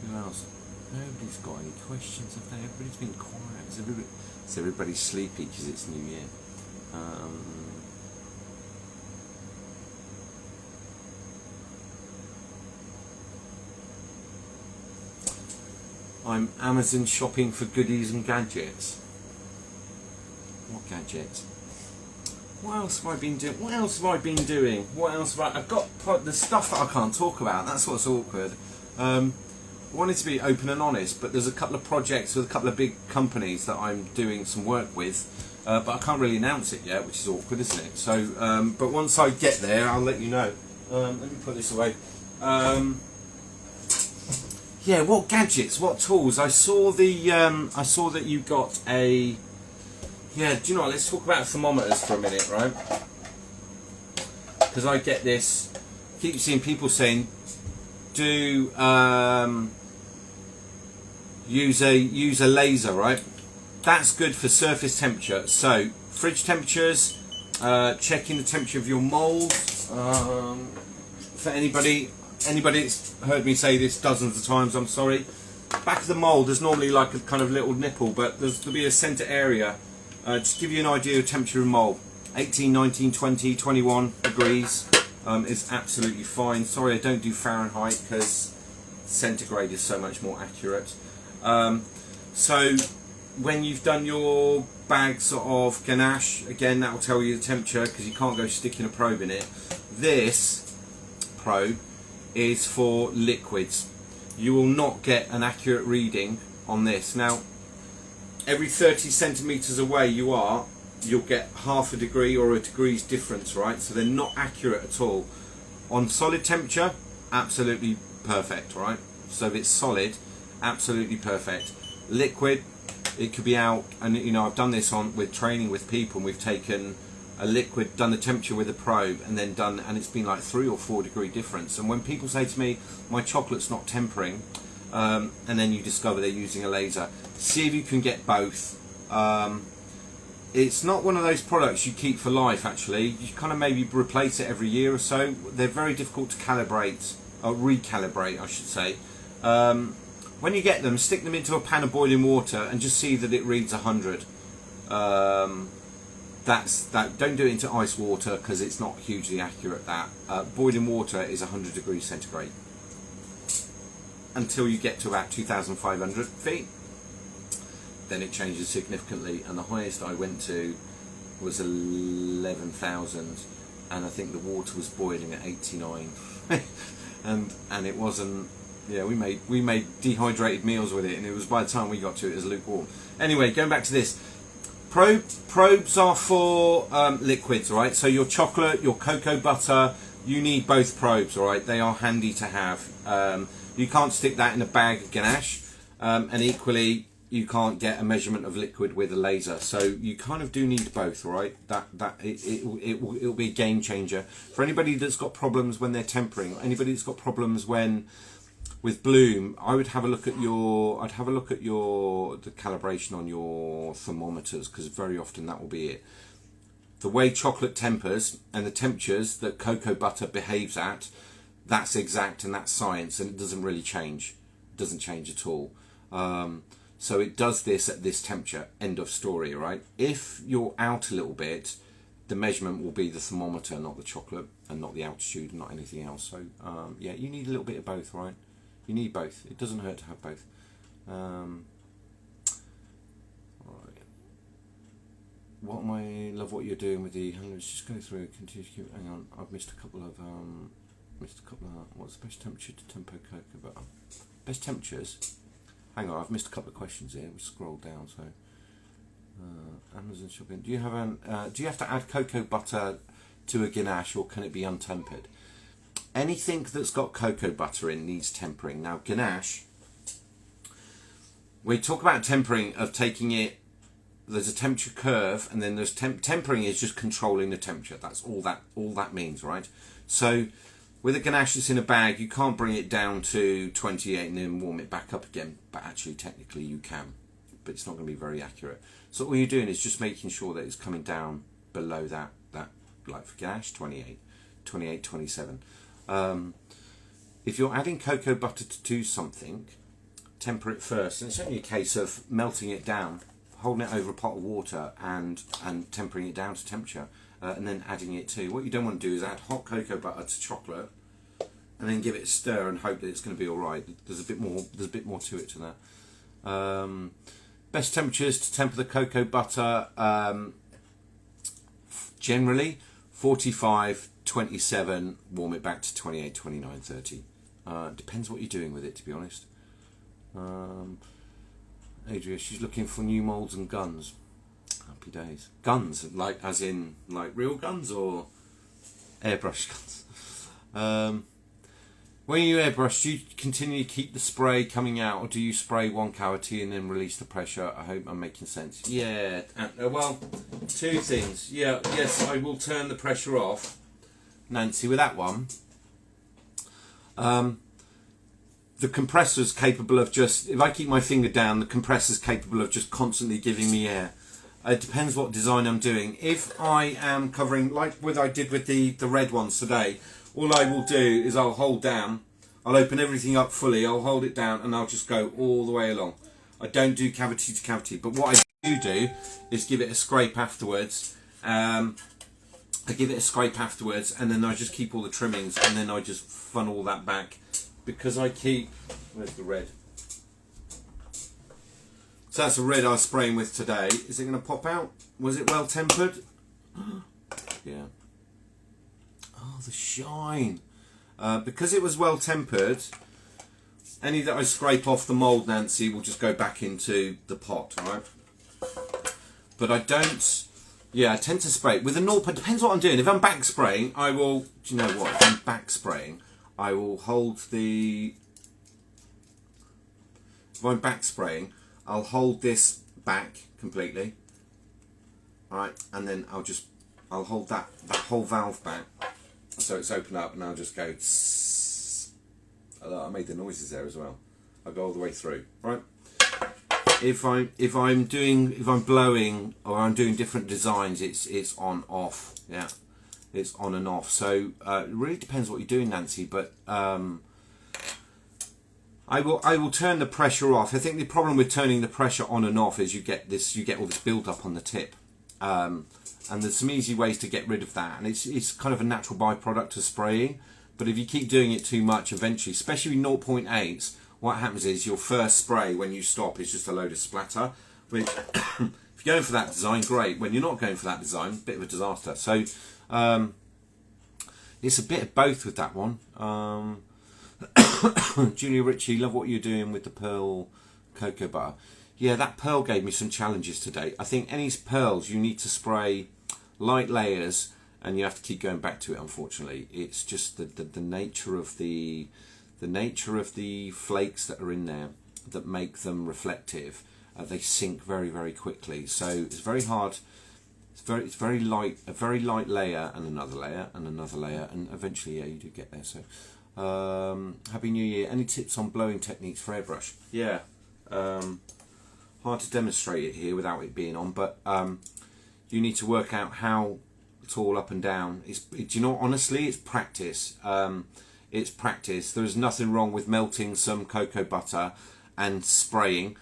Who else? Nobody's got any questions, have they? Everybody's been quiet. Is everybody sleepy because it's New Year? I'm Amazon shopping for goodies and gadgets. What gadgets? What else have I been doing? What else have I been doing? What else have I've got the stuff that I can't talk about. That's what's awkward. I wanted to be open and honest, but there's a couple of projects with a couple of big companies that I'm doing some work with, but I can't really announce it yet, which is awkward, isn't it? So, but once I get there, I'll let you know. Let me put this away. Yeah, what gadgets? What tools? I saw that you got a. Yeah, do you know what? Let's talk about thermometers for a minute, right? Because I get this. Keep seeing people saying, do use a laser, right? That's good for surface temperature. So fridge temperatures, checking the temperature of your mould. For anybody that's heard me say this dozens of times, I'm sorry. Back of the mould, there's normally like a kind of little nipple, but there'll be a centre area. Just to give you an idea of temperature of mould. 18, 19, 20, 21 degrees is absolutely fine. Sorry, I don't do Fahrenheit because centigrade is so much more accurate. So when you've done your bags of Ganache, again that will tell you the temperature because you can't go sticking a probe in it. This probe is for liquids. You will not get an accurate reading on this. Now, every 30 centimeters away you'll get half a degree or a degree's difference, right? So they're not accurate at all. On solid temperature, absolutely perfect, right? So if it's solid, absolutely perfect. Liquid, it could be out, and you know I've done this with training with people, and we've taken a liquid, done the temperature with a probe, and then and it's been like 3 or 4 degree difference. And when people say to me, my chocolate's not tempering, and then you discover they're using a laser, see if you can get both. It's not one of those products you keep for life, actually. You kind of maybe replace it every year or so. They're very difficult to calibrate, or recalibrate I should say. When you get them, stick them into a pan of boiling water and just see that it reads 100. Don't do it into ice water because it's not hugely accurate. Boiling water is 100 degrees centigrade until you get to about 2,500 feet. Then it changes significantly, and the highest I went to was 11,000, and I think the water was boiling at 89. and it wasn't. Yeah, we made dehydrated meals with it, and it was, by the time we got to it, as lukewarm. Anyway, going back to this. Probes are for liquids, right? So your chocolate, your cocoa butter, you need both probes, all right? They are handy to have. You can't stick that in a bag of Ganache, and equally, you can't get a measurement of liquid with a laser. So you kind of do need both, all right? It'll be a game changer for anybody that's got problems when they're tempering, or anybody that's got problems with bloom. I would have a look at the calibration on your thermometers, because very often that will be it. The way chocolate tempers and the temperatures that cocoa butter behaves at, that's exact and that's science, and it doesn't really change. It doesn't change at all. So it does this at this temperature, end of story, right? If you're out a little bit, the measurement will be the thermometer, not the chocolate, and not the altitude, and not anything else. So yeah, you need a little bit of both, right? You need both. It doesn't hurt to have both. Right. Love what you're doing with the. Let's just go through. Continue. Hang on. I've missed a couple of. What's the best temperature to temper cocoa butter? Best temperatures. Hang on. I've missed a couple of questions here. We scroll down. So. Amazon shopping. Do you have to add cocoa butter to a Ganache, or can it be untempered? Anything that's got cocoa butter in needs tempering. Now Ganache, we talk about tempering of taking it, there's a temperature curve, and then there's tempering is just controlling the temperature. That's all that means, right? So with a Ganache that's in a bag, you can't bring it down to 28 and then warm it back up again, but actually technically you can. but it's not going to be very accurate. So all you're doing is just making sure that it's coming down below that like for Ganache, 28, 28, 27. If you're adding cocoa butter to something, temper it first, and it's only a case of melting it down, holding it over a pot of water and tempering it down to temperature, and then adding it to. What you don't want to do is add hot cocoa butter to chocolate and then give it a stir and hope that it's going to be all right. There's a bit more to it to that. Best temperatures to temper the cocoa butter, generally 45, 27, warm it back to 28, 29, 30. Depends what you're doing with it, to be honest. Adria, she's looking for new moulds and guns. Happy days. Guns, like as in like real guns or airbrush guns? When you airbrush, do you continue to keep the spray coming out, or do you spray one cavity and then release the pressure? I hope I'm making sense. Yeah, well, two things. Yeah, yes, I will turn the pressure off, Nancy, with that one. The compressor's capable of just, if I keep my finger down, the compressor's capable of just constantly giving me air. It depends what design I'm doing. If I am covering, like what I did with the red ones today, all I will do is I'll hold down, I'll open everything up fully, I'll hold it down, and I'll just go all the way along. I don't do cavity to cavity, but what I do is give it a scrape afterwards. I give it a scrape afterwards, and then I just keep all the trimmings, and then I just funnel all that back, because I keep, where's the red? So that's the red I was spraying with today. Is it going to pop out? Was it well tempered? Yeah. Oh, the shine. Because it was well tempered, any that I scrape off the mould, Nancy, will just go back into the pot, right? But I don't, yeah, I tend to spray with a naught, but it depends what I'm doing. If I'm back spraying, I will, do you know what? If I'm back spraying, I will hold the, if I'm back spraying, I'll hold this back completely, right, and then I'll hold that whole valve back, so it's open up, and I'll just go. I made the noises there as well. I'll go all the way through, right. If I'm blowing or I'm doing different designs, it's on off, yeah, it's on and off. So it really depends what you're doing, Nancy, but. I will turn the pressure off. I think the problem with turning the pressure on and off is you get all this build up on the tip, and there's some easy ways to get rid of that, and it's kind of a natural byproduct of spraying. But if you keep doing it too much, eventually, especially 0.8s, what happens is your first spray when you stop is just a load of splatter. Which, if you're going for that design, great. When you're not going for that design, bit of a disaster. So it's a bit of both with that one. Julia Ritchie, love what you're doing with the pearl cocoa butter. Yeah, that pearl gave me some challenges today. I think any pearls you need to spray light layers, and you have to keep going back to it. Unfortunately, it's just the nature of the flakes that are in there that make them reflective. They sink very, very quickly. So it's very hard. It's very light. A very light layer and another layer and another layer, and eventually, yeah, you do get there. So. Happy New Year. Any tips on blowing techniques for airbrush? Yeah, hard to demonstrate it here without it being on, but you need to work out how it's all up and down. Do you know, honestly, it's practice. It's practice. There's nothing wrong with melting some cocoa butter and spraying.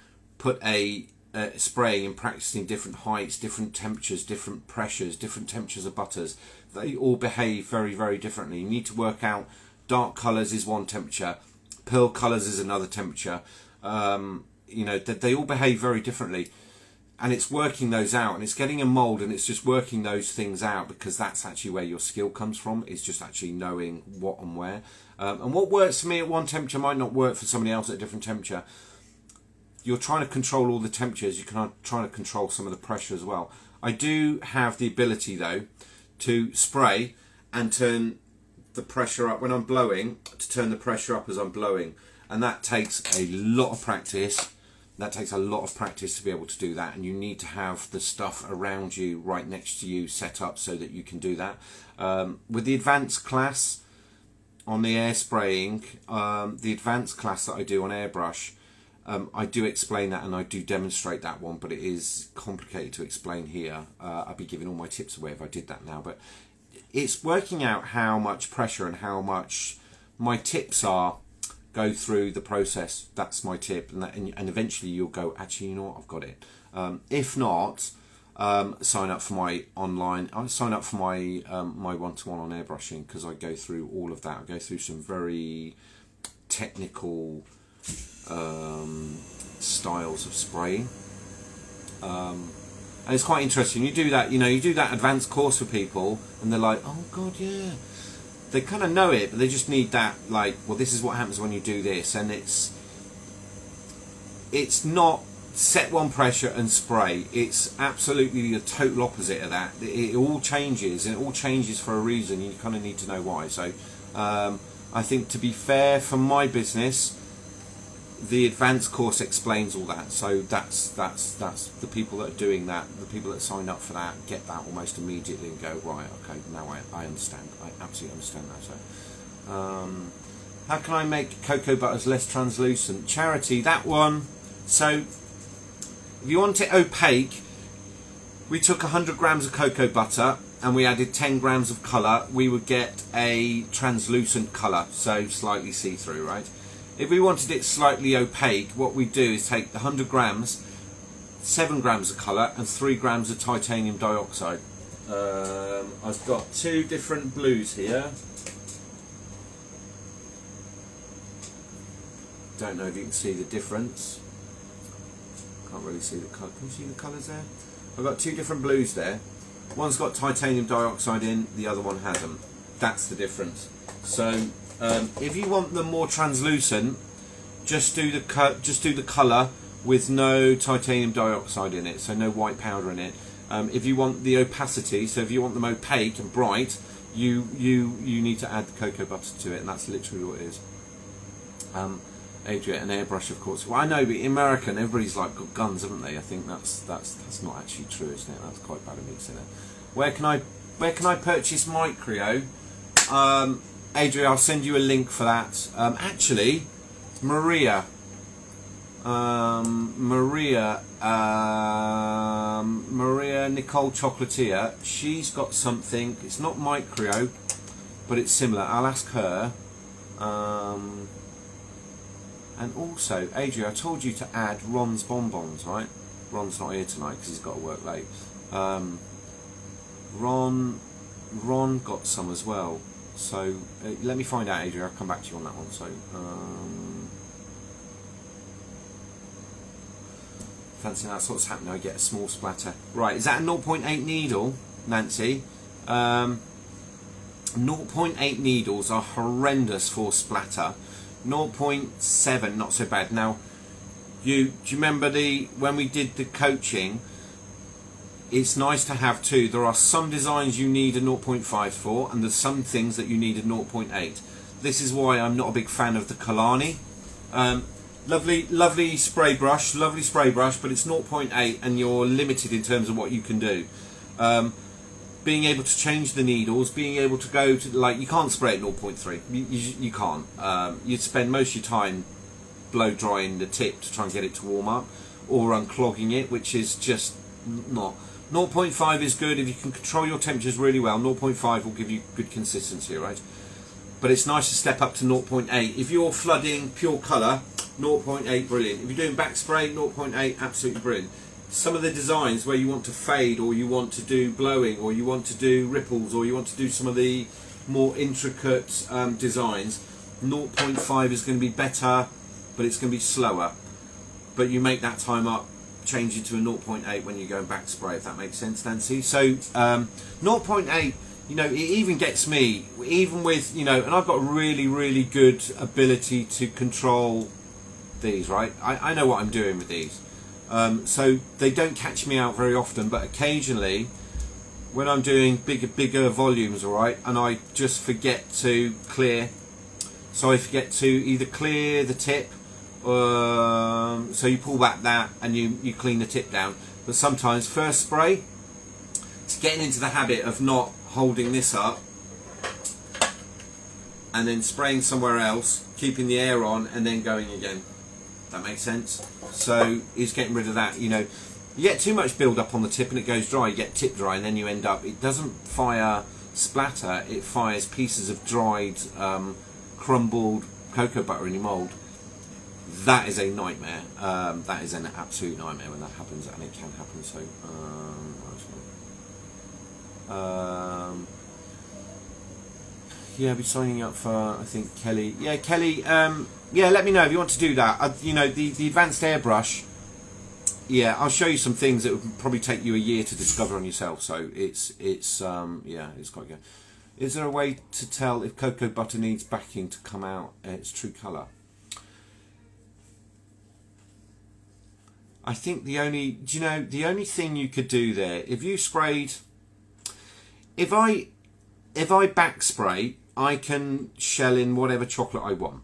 Spraying and practicing different heights, different temperatures, different pressures, different temperatures of butters. They all behave very, very differently. You need to work out. Dark colours is one temperature, pearl colours is another temperature. You know, they all behave very differently, and it's working those out, and it's getting a mould, and it's just working those things out, because that's actually where your skill comes from. Is just actually knowing what and where, and what works for me at one temperature might not work for somebody else at a different temperature. You're trying to control all the temperatures. You can try to control some of the pressure as well. I do have the ability though to spray and turn the pressure up when I'm blowing, to turn the pressure up as I'm blowing, and that takes a lot of practice. That takes a lot of practice to be able to do that, and you need to have the stuff around you right next to you set up so that you can do that. With the advanced class on the air spraying, the advanced class that I do on Airbrush, I do explain that and I do demonstrate that one, but it is complicated to explain here. I'd be giving all my tips away if I did that now, but it's working out how much pressure and how much my tips are go through the process. That's my tip, and eventually you'll go, actually, you know what, I've got it. If not, sign up for my online. I sign up for my my one-to-one on airbrushing, because I go through all of that. I go through some very technical styles of spraying, and it's quite interesting. You do that, you do that advanced course for people, and they're like, oh god, yeah. They kind of know it, but they just need that, like, well, this is what happens when you do this, and it's not set one pressure and spray. It's absolutely the total opposite of that. It all changes, and it all changes for a reason. You kind of need to know why. So I think, to be fair, for my business, the advanced course explains all that. So that's the people that are doing that, the people that sign up for that, get that almost immediately and go, right, okay, now I understand. I absolutely understand that. So how can I make cocoa butters less translucent? Charity, that one. So if you want it opaque, we took 100 grams of cocoa butter and we added 10 grams of colour. We would get a translucent colour, so slightly see-through, right? If we wanted it slightly opaque, what we do is take 100 grams, 7 grams of colour and 3 grams of titanium dioxide. I've got 2 different blues here. Don't know if you can see the difference. Can't really see the colour. Can you see the colours there? I've got 2 different blues there. One's got titanium dioxide in, the other one hasn't. That's the difference. So if you want them more translucent, just do the colour with no titanium dioxide in it, so no white powder in it. If you want the opacity, so if you want them opaque and bright, you need to add the cocoa butter to it, and that's literally what it is. Adria, an airbrush, of course. Well, I know, but in American, everybody's like got guns, haven't they? I think that's not actually true, isn't it? That's quite bad of me saying it. Where can I purchase my Creo? Adria, I'll send you a link for that. Actually, Maria Nicole Chocolatier, she's got something. It's not my Creo, but it's similar. I'll ask her. And also, Adria, I told you to add Ron's bonbons, right? Ron's not here tonight because he's got to work late. Ron got some as well. So let me find out, Adria. I'll come back to you on that one. So fancy that's what's happening. I get a small splatter. Right, is that a 0.8 needle, Nancy? 0.8 needles are horrendous for splatter. 0.7, not so bad. Now, do you remember when we did the coaching? It's nice to have 2. There are some designs you need a 0.5 for, and there's some things that you need a 0.8. This is why I'm not a big fan of the Kalani. Lovely spray brush, but it's 0.8, and you're limited in terms of what you can do. Being able to change the needles, being able to go to, like, you can't spray at 0.3. You can't. You'd spend most of your time blow drying the tip to try and get it to warm up, or unclogging it, which is just not. 0.5 is good if you can control your temperatures really well. 0.5 will give you good consistency, right? But it's nice to step up to 0.8. If you're flooding pure colour, 0.8, brilliant. If you're doing back spray, 0.8, absolutely brilliant. Some of the designs where you want to fade, or you want to do blowing, or you want to do ripples, or you want to do some of the more intricate designs, 0.5 is going to be better, but it's going to be slower. But you make that time up, change it to a 0.8 when you go back spray, if that makes sense, Nancy. So 0.8, it even gets me, even with, and I've got really good ability to control these, right? I know what I'm doing with these. So they don't catch me out very often, but occasionally when I'm doing bigger volumes, all right, and I just forget to clear, so I forget to either clear the tip, so you pull back that and you clean the tip down. But sometimes first spray, it's getting into the habit of not holding this up and then spraying somewhere else, keeping the air on, and then going again. That makes sense. So it's getting rid of that. You know, you get too much build up on the tip and it goes dry. You get tip dry, and then you end up. It doesn't fire splatter. It fires pieces of dried, crumbled cocoa butter in your mould. That is a nightmare. That is an absolute nightmare when that happens, and it can happen. So, yeah, I'll be signing up for, I think, Kelly. Yeah, Kelly. Yeah, let me know if you want to do that. You know, the advanced airbrush. Yeah, I'll show you some things that would probably take you a year to discover on yourself. So it's yeah, it's quite good. Is there a way to tell if cocoa butter needs backing to come out its true colour? I think the only thing you could do there, if you sprayed, if I back spray, I can shell in whatever chocolate I want.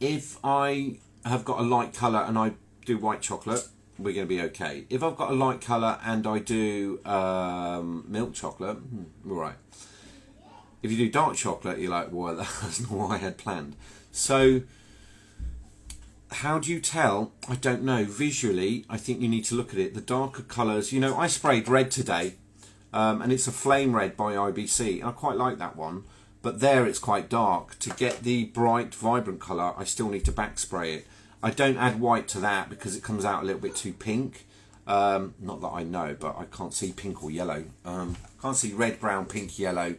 If I have got a light colour and I do white chocolate, we're going to be okay. If I've got a light colour and I do milk chocolate, all right. If you do dark chocolate, you're like, well, that's not what I had planned. So how do you tell? I don't know. Visually, I think you need to look at it. The darker colours, you know, I sprayed red today, and it's a flame red by IBC. And I quite like that one, but there it's quite dark. To get the bright, vibrant colour, I still need to back spray it. I don't add white to that because it comes out a little bit too pink. Not that I know, but I can't see pink or yellow. Can't see red, brown, pink, yellow.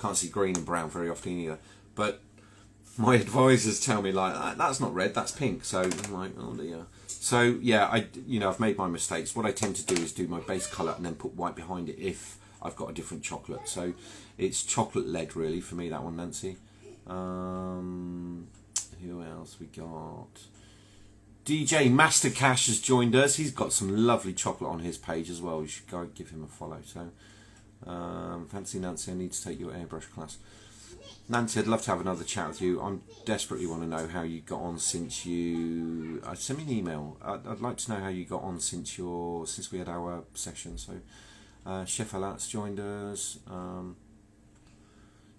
Can't see green and brown very often either. But my advisors tell me like that's not red, that's pink. So I'm like, oh dear. So yeah, I've made my mistakes. What I tend to do is do my base colour and then put white behind it if I've got a different chocolate. So it's chocolate lead really for me, that one, Nancy. Who else we got? DJ Master Cash has joined us. He's got some lovely chocolate on his page as well. You should go give him a follow. So fancy Nancy, I need to take your airbrush class. Nancy, I'd love to have another chat with you. I desperately want to know how you got on since you... send me an email. I'd like to know how you got on since we had our session. So, Chef Alat's joined us.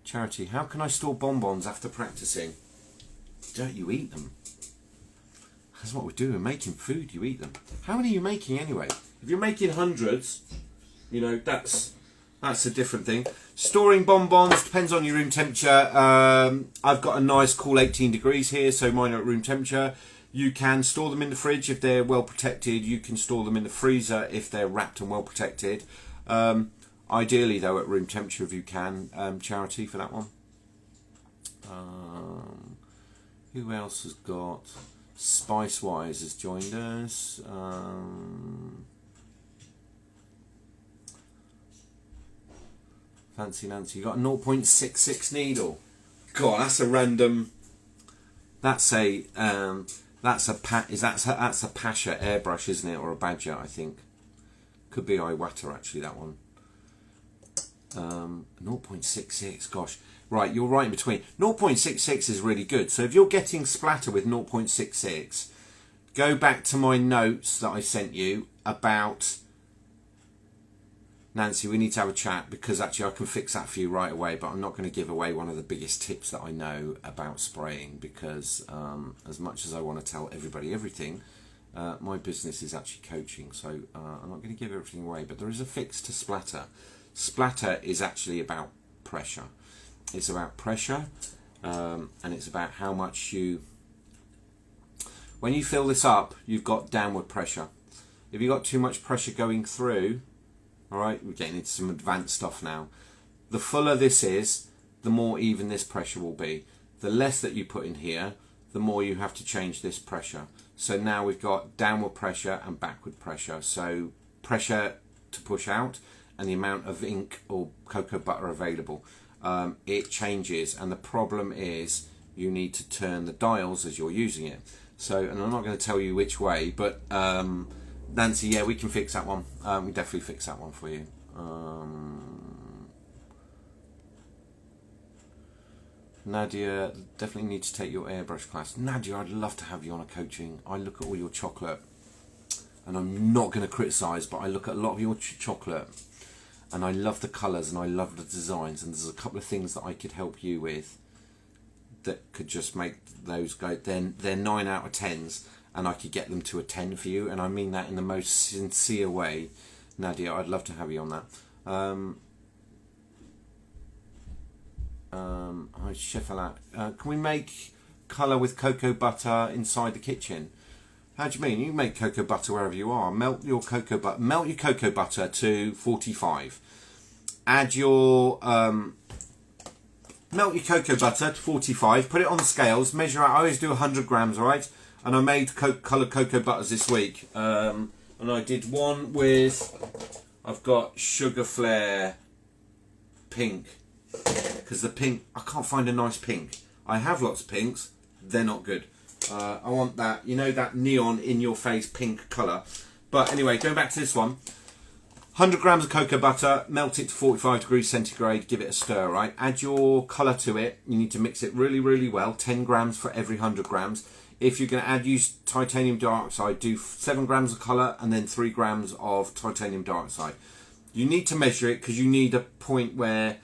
Charity, how can I store bonbons after practicing? Don't you eat them? That's what we do. We're making food. You eat them. How many are you making anyway? If you're making hundreds, you know, that's a different thing. Storing bonbons depends on your room temperature. I've got a nice cool 18 degrees here, so mine are at room temperature. You can store them in the fridge if they're well protected. You can store them in the freezer if they're wrapped and well protected. Ideally, though, at room temperature if you can. Charity for that one. Who else has got? Spicewise has joined us. Fancy Nancy, you got a 0.66 needle. God, that's a random. That's a Pasha airbrush, isn't it, or a Badger? I think could be Iwata actually. That one. 0.66. Gosh, right, you're right in between. 0.66 is really good. So if you're getting splatter with 0.66, go back to my notes that I sent you about. Nancy, we need to have a chat because actually I can fix that for you right away, but I'm not going to give away one of the biggest tips that I know about spraying because as much as I want to tell everybody everything, my business is actually coaching, so I'm not going to give everything away, but there is a fix to splatter. Splatter is actually about pressure. It's about pressure and it's about how much you... When you fill this up, you've got downward pressure. If you've got too much pressure going through, all right, we're getting into some advanced stuff now. The fuller this is, the more even this pressure will be. The less that you put in here, the more you have to change this pressure. So now we've got downward pressure and backward pressure. So pressure to push out and the amount of ink or cocoa butter available. It changes, and the problem is you need to turn the dials as you're using it. So, and I'm not going to tell you which way, but Nancy, yeah, we can fix that one. We definitely fix that one for you. Nadia, definitely need to take your airbrush class. Nadia, I'd love to have you on a coaching. I look at all your chocolate, and I'm not going to criticise, but I look at a lot of your chocolate, and I love the colours and I love the designs, and there's a couple of things that I could help you with that could just make those go. They're 9 out of 10s, and I could get them to a 10 for you, and I mean that in the most sincere way. Nadia, I'd love to have you on that. Hi, Chef Alat. Can we make colour with cocoa butter inside the kitchen? How do you mean? You make cocoa butter wherever you are. Melt your cocoa butter to 45. Add your melt your cocoa butter to 45. Put it on the scales. Measure out. I always do 100 grams. All right. And I made coloured cocoa butters this week. And I did one with. I've got Sugar Flare pink, because the pink, I can't find a nice pink. I have lots of pinks. They're not good. I want that, you know, that neon in your face pink colour. But anyway, going back to this one, 100 grams of cocoa butter, melt it to 45 degrees centigrade, give it a stir, right? Add your colour to it. You need to mix it really, really well. 10 grams for every 100 grams. If you're going to use titanium dioxide, do 7 grams of colour and then 3 grams of titanium dioxide. You need to measure it because you need a point where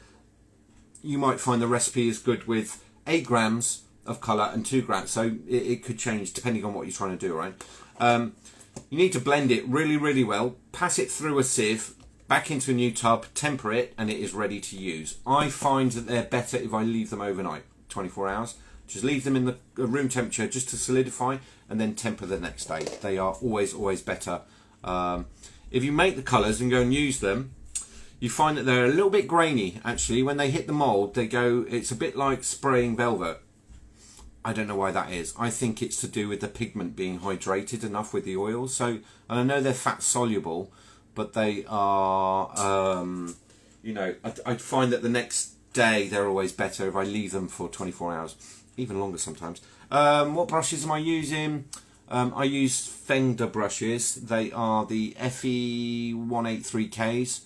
you might find the recipe is good with 8 grams of colour and 2 grams, so it could change depending on what you're trying to do, right? You need to blend it really, really well, pass it through a sieve, back into a new tub, temper it, and it is ready to use. I find that they're better if I leave them overnight, 24 hours. Just leave them in the room temperature just to solidify, and then temper the next day. They are always, always better. If you make the colours and go and use them, you find that they're a little bit grainy, actually. When they hit the mould, they go, it's a bit like spraying velvet. I don't know why that is. I think it's to do with the pigment being hydrated enough with the oil. So, and I know they're fat soluble, but they are, you know, I find that the next day they're always better if I leave them for 24 hours, even longer sometimes. What brushes am I using? I use Fender brushes. They are the FE 183Ks.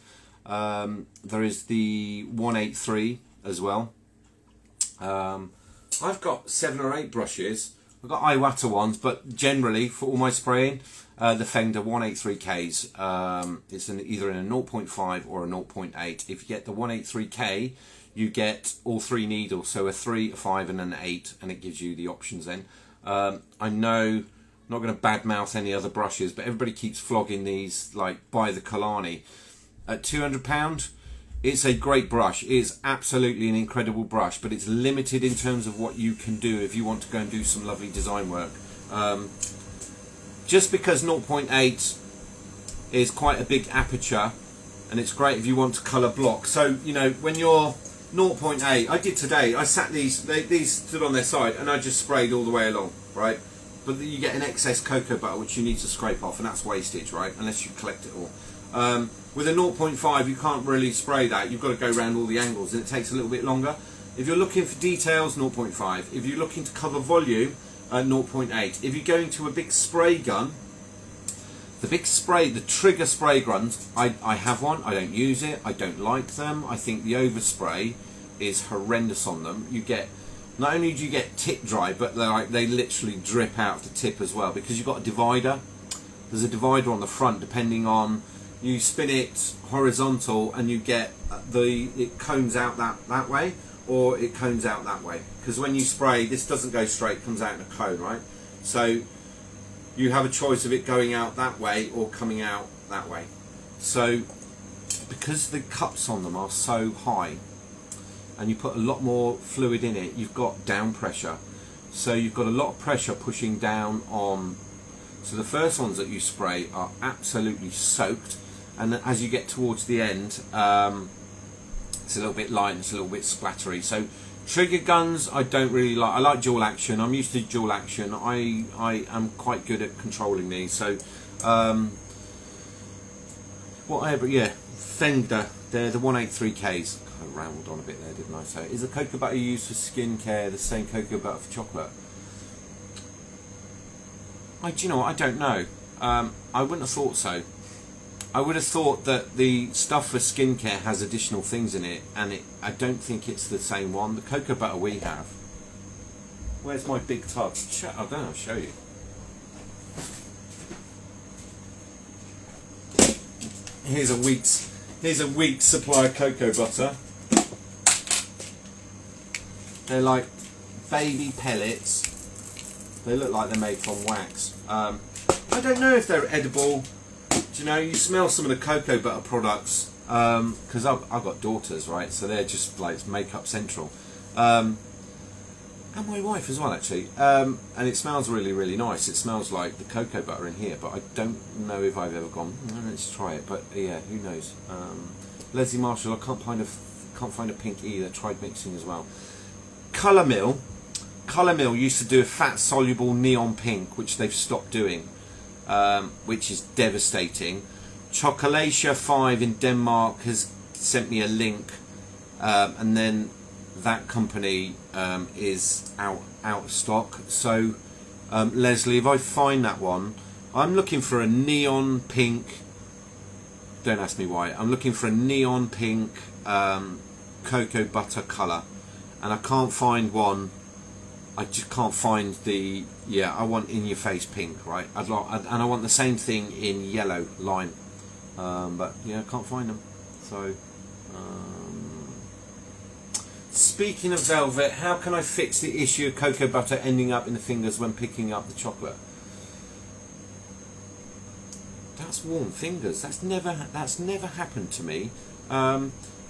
There is the 183 as well. I've got 7 or 8 brushes. I've got Iwata ones, but generally for all my spraying, the Fender 183Ks. It's either in a 0.5 or a 0.8. If you get the 183K, you get all 3 needles, so a 3, a 5 and an 8, and it gives you the options then. I know, I'm not going to badmouth any other brushes, but everybody keeps flogging these, like, by the Kalani. At £200, it's a great brush. It is absolutely an incredible brush, but it's limited in terms of what you can do if you want to go and do some lovely design work. Just because 0.8 is quite a big aperture, and it's great if you want to colour block. So, you know, when you're 0.8, I did today, I sat these stood on their side, and I just sprayed all the way along, right? But you get an excess cocoa butter, which you need to scrape off, and that's wastage, right? Unless you collect it all. With a 0.5, you can't really spray that. You've got to go around all the angles, and it takes a little bit longer. If you're looking for details, 0.5. If you're looking to cover volume, 0.8. If you're going to a big spray gun, the trigger spray guns, I have one. I don't use it. I don't like them. I think the overspray is horrendous on them. You get, not only do you get tip dry, but they literally drip out of the tip as well, because you've got a divider. There's a divider on the front, depending on, you spin it horizontal and you get it cones out that way, or it cones out that way, because when you spray, this doesn't go straight, it comes out in a cone, right? So you have a choice of it going out that way or coming out that way. So because the cups on them are so high and you put a lot more fluid in it, you've got down pressure, so you've got a lot of pressure pushing down on. So the first ones that you spray are absolutely soaked, and as you get towards the end, it's a little bit light and it's a little bit splattery. So trigger guns I don't really like. I like dual action. I'm used to dual action. I am quite good at controlling these. So Fender, they're the 183Ks. I rambled on a bit there, didn't I? So is the cocoa butter you use for skincare the same cocoa butter for chocolate? Do you know what? I don't know. I wouldn't have thought so. I would have thought that the stuff for skincare has additional things in it, and I don't think it's the same one. The cocoa butter we have. Where's my big tub? I don't know, I'll show you. Here's a week's supply of cocoa butter. They're like baby pellets. They look like they're made from wax. I don't know if they're edible. Do you know, you smell some of the cocoa butter products, because I've got daughters, right, so they're just like makeup central. And my wife as well, actually. And it smells really, really nice. It smells like the cocoa butter in here, but I don't know if I've ever gone, let's try it. But yeah, who knows? Leslie Marshall, I can't find a pink either. Tried mixing as well. Colour Mill used to do a fat soluble neon pink, which they've stopped doing, which is devastating. Chocolatia 5 in Denmark has sent me a link, and then that company is out of stock. So Leslie, if I find that one, I'm looking for a neon pink, don't ask me why, I'm looking for a neon pink cocoa butter colour, and I can't find one. I just can't find the, yeah, I want in your face pink, right? And I want the same thing in yellow lime, but yeah, I can't find them. So speaking of velvet, how can I fix the issue of cocoa butter ending up in the fingers when picking up the chocolate? That's warm fingers. That's never happened to me.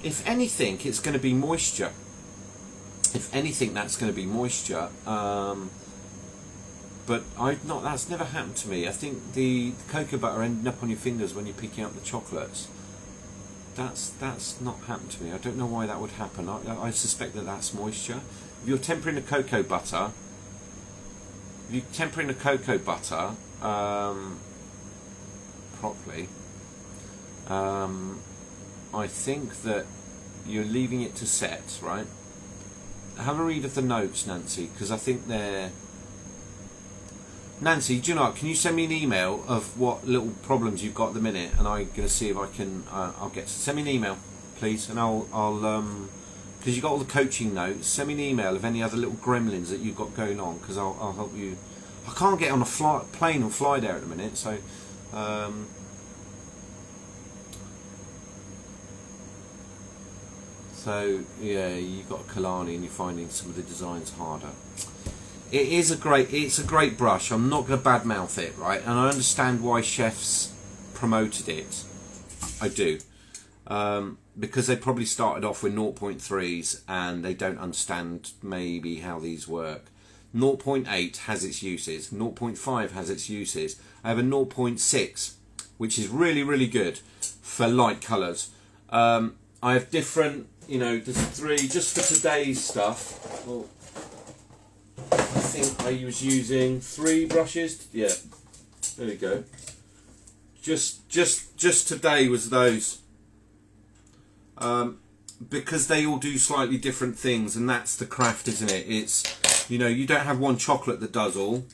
If anything, it's going to be moisture. If anything, that's going to be moisture. But that's never happened to me. I think the cocoa butter ending up on your fingers when you're picking up the chocolates, that's not happened to me. I don't know why that would happen. I suspect that that's moisture. If you're tempering the cocoa butter, properly, I think that you're leaving it to set, right? Have a read of the notes, Nancy, because I think they're... Nancy, do you know what, can you send me an email of what little problems you've got at the minute, and I'm going to see if I can, send me an email, please, and I'll because you've got all the coaching notes, send me an email of any other little gremlins that you've got going on, because I'll help you. I can't get on a plane and fly there at the minute, so... So yeah, you've got Kalani and you're finding some of the designs harder. It's a great brush. I'm not going to badmouth it, right? And I understand why chefs promoted it. I do, because they probably started off with 0.3s and they don't understand maybe how these work. 0.8 has its uses. 0.5 has its uses. I have a 0.6, which is really, really good for light colours. I have different, there's 3 just for today's stuff. Well, I think I was using 3 brushes. Yeah, there we go. Just today was those, because they all do slightly different things, and that's the craft, isn't it? It's, you don't have one chocolate that does all.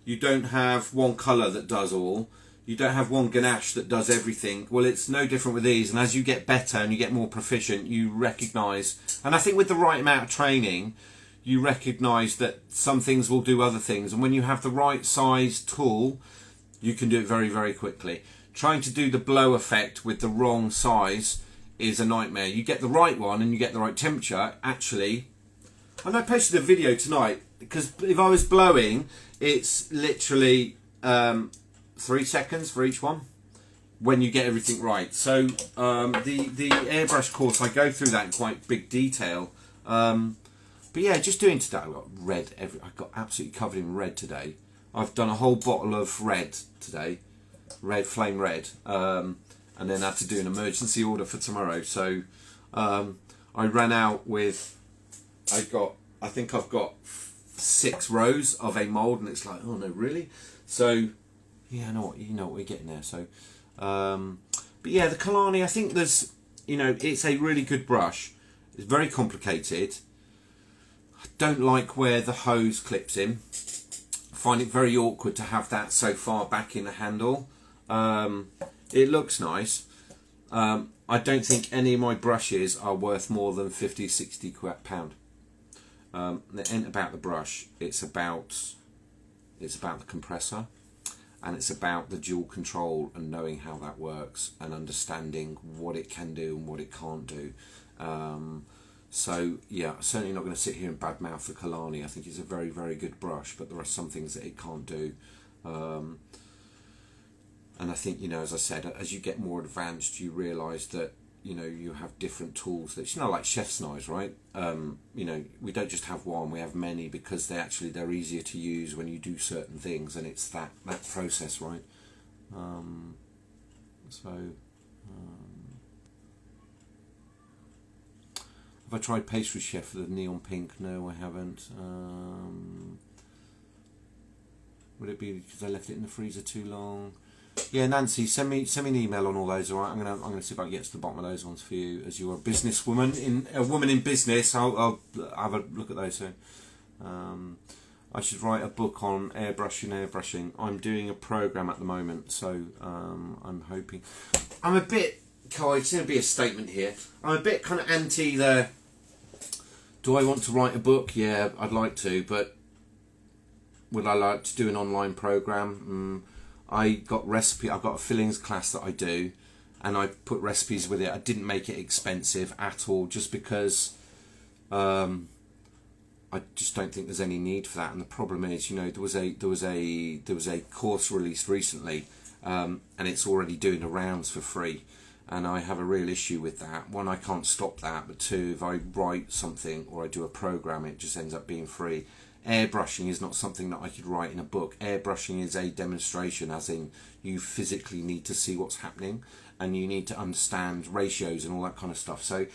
You don't have one colour that does all. You don't have one ganache that does everything. Well, it's no different with these, and as you get better and you get more proficient, you recognise, and I think with the right amount of training, you recognise that some things will do other things, and when you have the right size tool, you can do it very, very quickly. Trying to do the blow effect with the wrong size is a nightmare. You get the right one and you get the right temperature, actually. And I posted a video tonight, because if I was blowing, it's literally 3 seconds for each one when you get everything right. So the airbrush course, I go through that in quite big detail. But yeah, just doing today, I've got red. I got absolutely covered in red today. I've done a whole bottle of red today, flame red, and then had to do an emergency order for tomorrow. So I ran out with, I think I've got 6 rows of a mould, and it's like, oh no, really? So yeah, you know what we're getting there. So, but yeah, the Kalani, I think there's, it's a really good brush. It's very complicated. I don't like where the hose clips in. I find it very awkward to have that so far back in the handle. It looks nice. I don't think any of my brushes are worth more than 50, 60 pound. It ain't about the brush. It's about the compressor, and it's about the dual control and knowing how that works and understanding what it can do and what it can't do. So yeah, certainly not going to sit here and badmouth the Kalani. I think it's a very, very good brush, but there are some things that it can't do. And I think, you know, as I said, as you get more advanced, you realise that, you know, you have different tools that, you know, like chef's knives, right? You know, we don't just have one, we have many, because they're easier to use when you do certain things, and it's that process, right? Have I tried Pastry Chef for the neon pink? No, I haven't. Would it be because I left it in the freezer too long? Yeah, Nancy, send me an email on all those. All right, I'm gonna see if I can get to the bottom of those ones for you. As you're a businesswoman, a woman in business, I'll have a look at those soon. I should write a book on airbrushing. I'm doing a program at the moment, so I'm hoping. I'm a bit. It's going to be a statement here. I'm a bit kind of anti the. Do I want to write a book? Yeah, I'd like to, but would I like to do an online program? I've got a fillings class that I do, and I put recipes with it. I didn't make it expensive at all, just because I just don't think there's any need for that. And the problem is, you know, there was a course released recently, and it's already doing the rounds for free. And I have a real issue with that. One, I can't stop that, but two, if I write something or I do a program, it just ends up being free. Airbrushing is not something that I could write in a book. Airbrushing is a demonstration, as in you physically need to see what's happening and you need to understand ratios and all that kind of stuff. So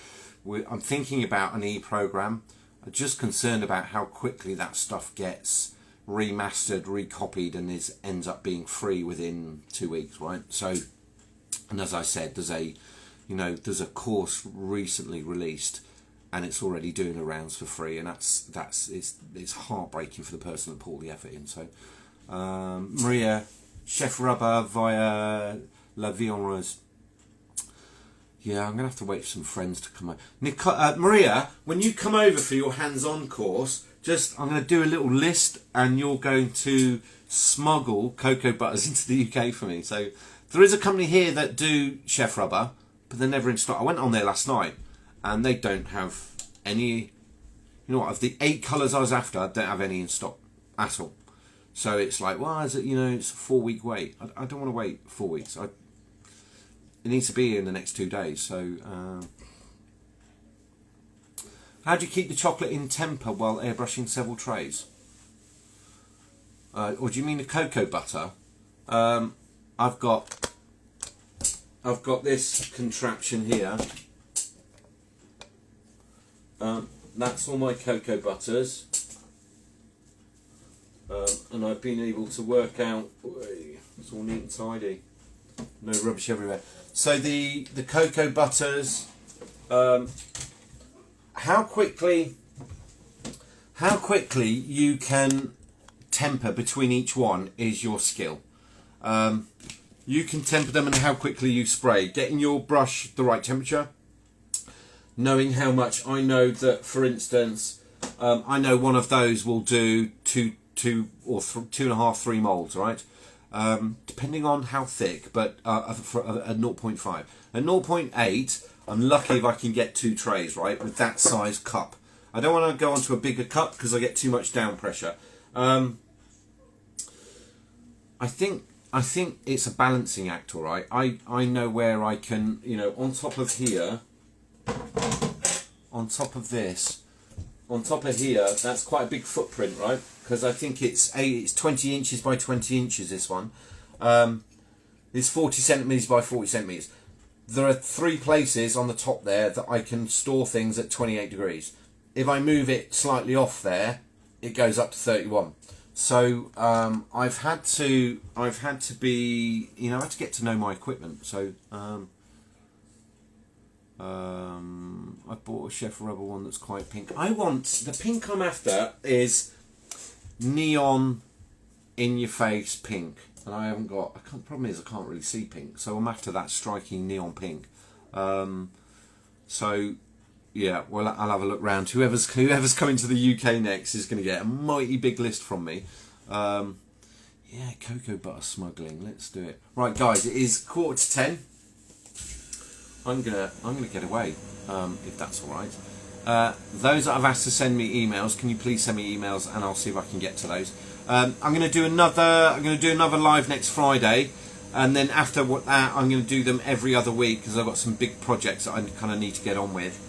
I'm thinking about an e-program. I'm just concerned about how quickly that stuff gets remastered, recopied, and ends up being free within 2 weeks, right? So, and as I said, there's a course recently released, and it's already doing the rounds for free, and it's heartbreaking for the person that put all the effort in. So, Maria, Chef Rubber via La Vie en Rose. Yeah, I'm gonna have to wait for some friends to come over. Maria, when you come over for your hands-on course, I'm going to do a little list, and you're going to smuggle cocoa butters into the UK for me. So there is a company here that do Chef Rubber, but they're never in stock. I went on there last night, and they don't have any. You know what? Of the 8 colours I was after, I don't have any in stock at all. So it's like, well, is it? You know, it's a 4-week wait. I don't want to wait 4 weeks. It needs to be in the next 2 days. So, how do you keep the chocolate in temper while airbrushing several trays? Or do you mean the cocoa butter? I've got this contraption here. That's all my cocoa butters, and I've been able to work out. It's all neat and tidy, no rubbish everywhere. So the cocoa butters. How quickly you can temper between each one is your skill. You can temper them and how quickly you spray. Getting your brush the right temperature. Knowing how much. I know that, for instance, I know one of those will do 2.5, 3 molds, right? Depending on how thick, but for a 0.5. A 0.8, I'm lucky if I can get 2 trays, right, with that size cup. I don't want to go onto a bigger cup because I get too much down pressure. I think it's a balancing act, all right. I know where I can, you know, on top of here, on top of this, on top of here, that's quite a big footprint, right? Because I think it's 20 inches by 20 inches, this one. It's 40 centimetres by 40 centimetres. There are 3 places on the top there that I can store things at 28 degrees. If I move it slightly off there, it goes up to 31. So I've had to be, you know, I had to get to know my equipment. So I bought a Chef Rubber one that's quite pink. The pink I'm after is neon, in your face pink, and I haven't got. The problem is I can't really see pink, so I'm after that striking neon pink. So yeah, well, I'll have a look round. Whoever's coming to the UK next is going to get a mighty big list from me. Yeah, cocoa butter smuggling. Let's do it. Right, guys, it is 9:45. I'm gonna get away, if that's all right. Those that I've asked to send me emails, can you please send me emails, and I'll see if I can get to those. I'm going to do another live next Friday, and then after that I'm going to do them every other week because I've got some big projects that I kind of need to get on with.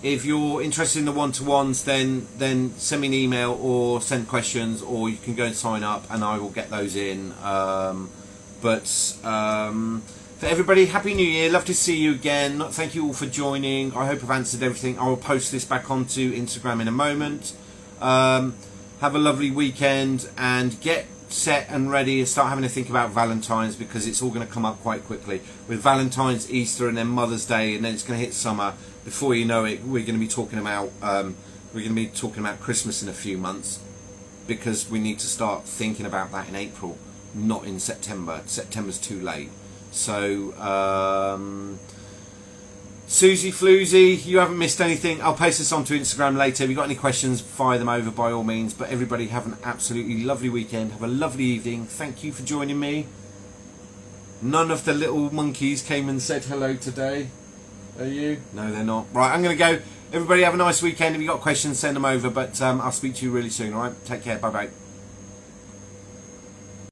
If you're interested in the one-to-ones, then send me an email or send questions, or you can go and sign up and I will get those in. For everybody, Happy New Year. Love to see you again. Thank you all for joining. I hope I've answered everything. I will post this back onto Instagram in a moment. Have a lovely weekend and get set and ready and start having to think about Valentine's, because it's all going to come up quite quickly. With Valentine's, Easter, and then Mother's Day, and then it's going to hit summer. Before you know it, we're going to be talking about Christmas in a few months, because we need to start thinking about that in April, not in September. September's too late. So, Susie Floozy, you haven't missed anything. I'll post this onto Instagram later. If you've got any questions, fire them over by all means. But everybody have an absolutely lovely weekend. Have a lovely evening. Thank you for joining me. None of the little monkeys came and said hello today. Are you? No, they're not. Right, I'm going to go. Everybody have a nice weekend. If you've got questions, send them over. But I'll speak to you really soon, all right? Take care. Bye-bye.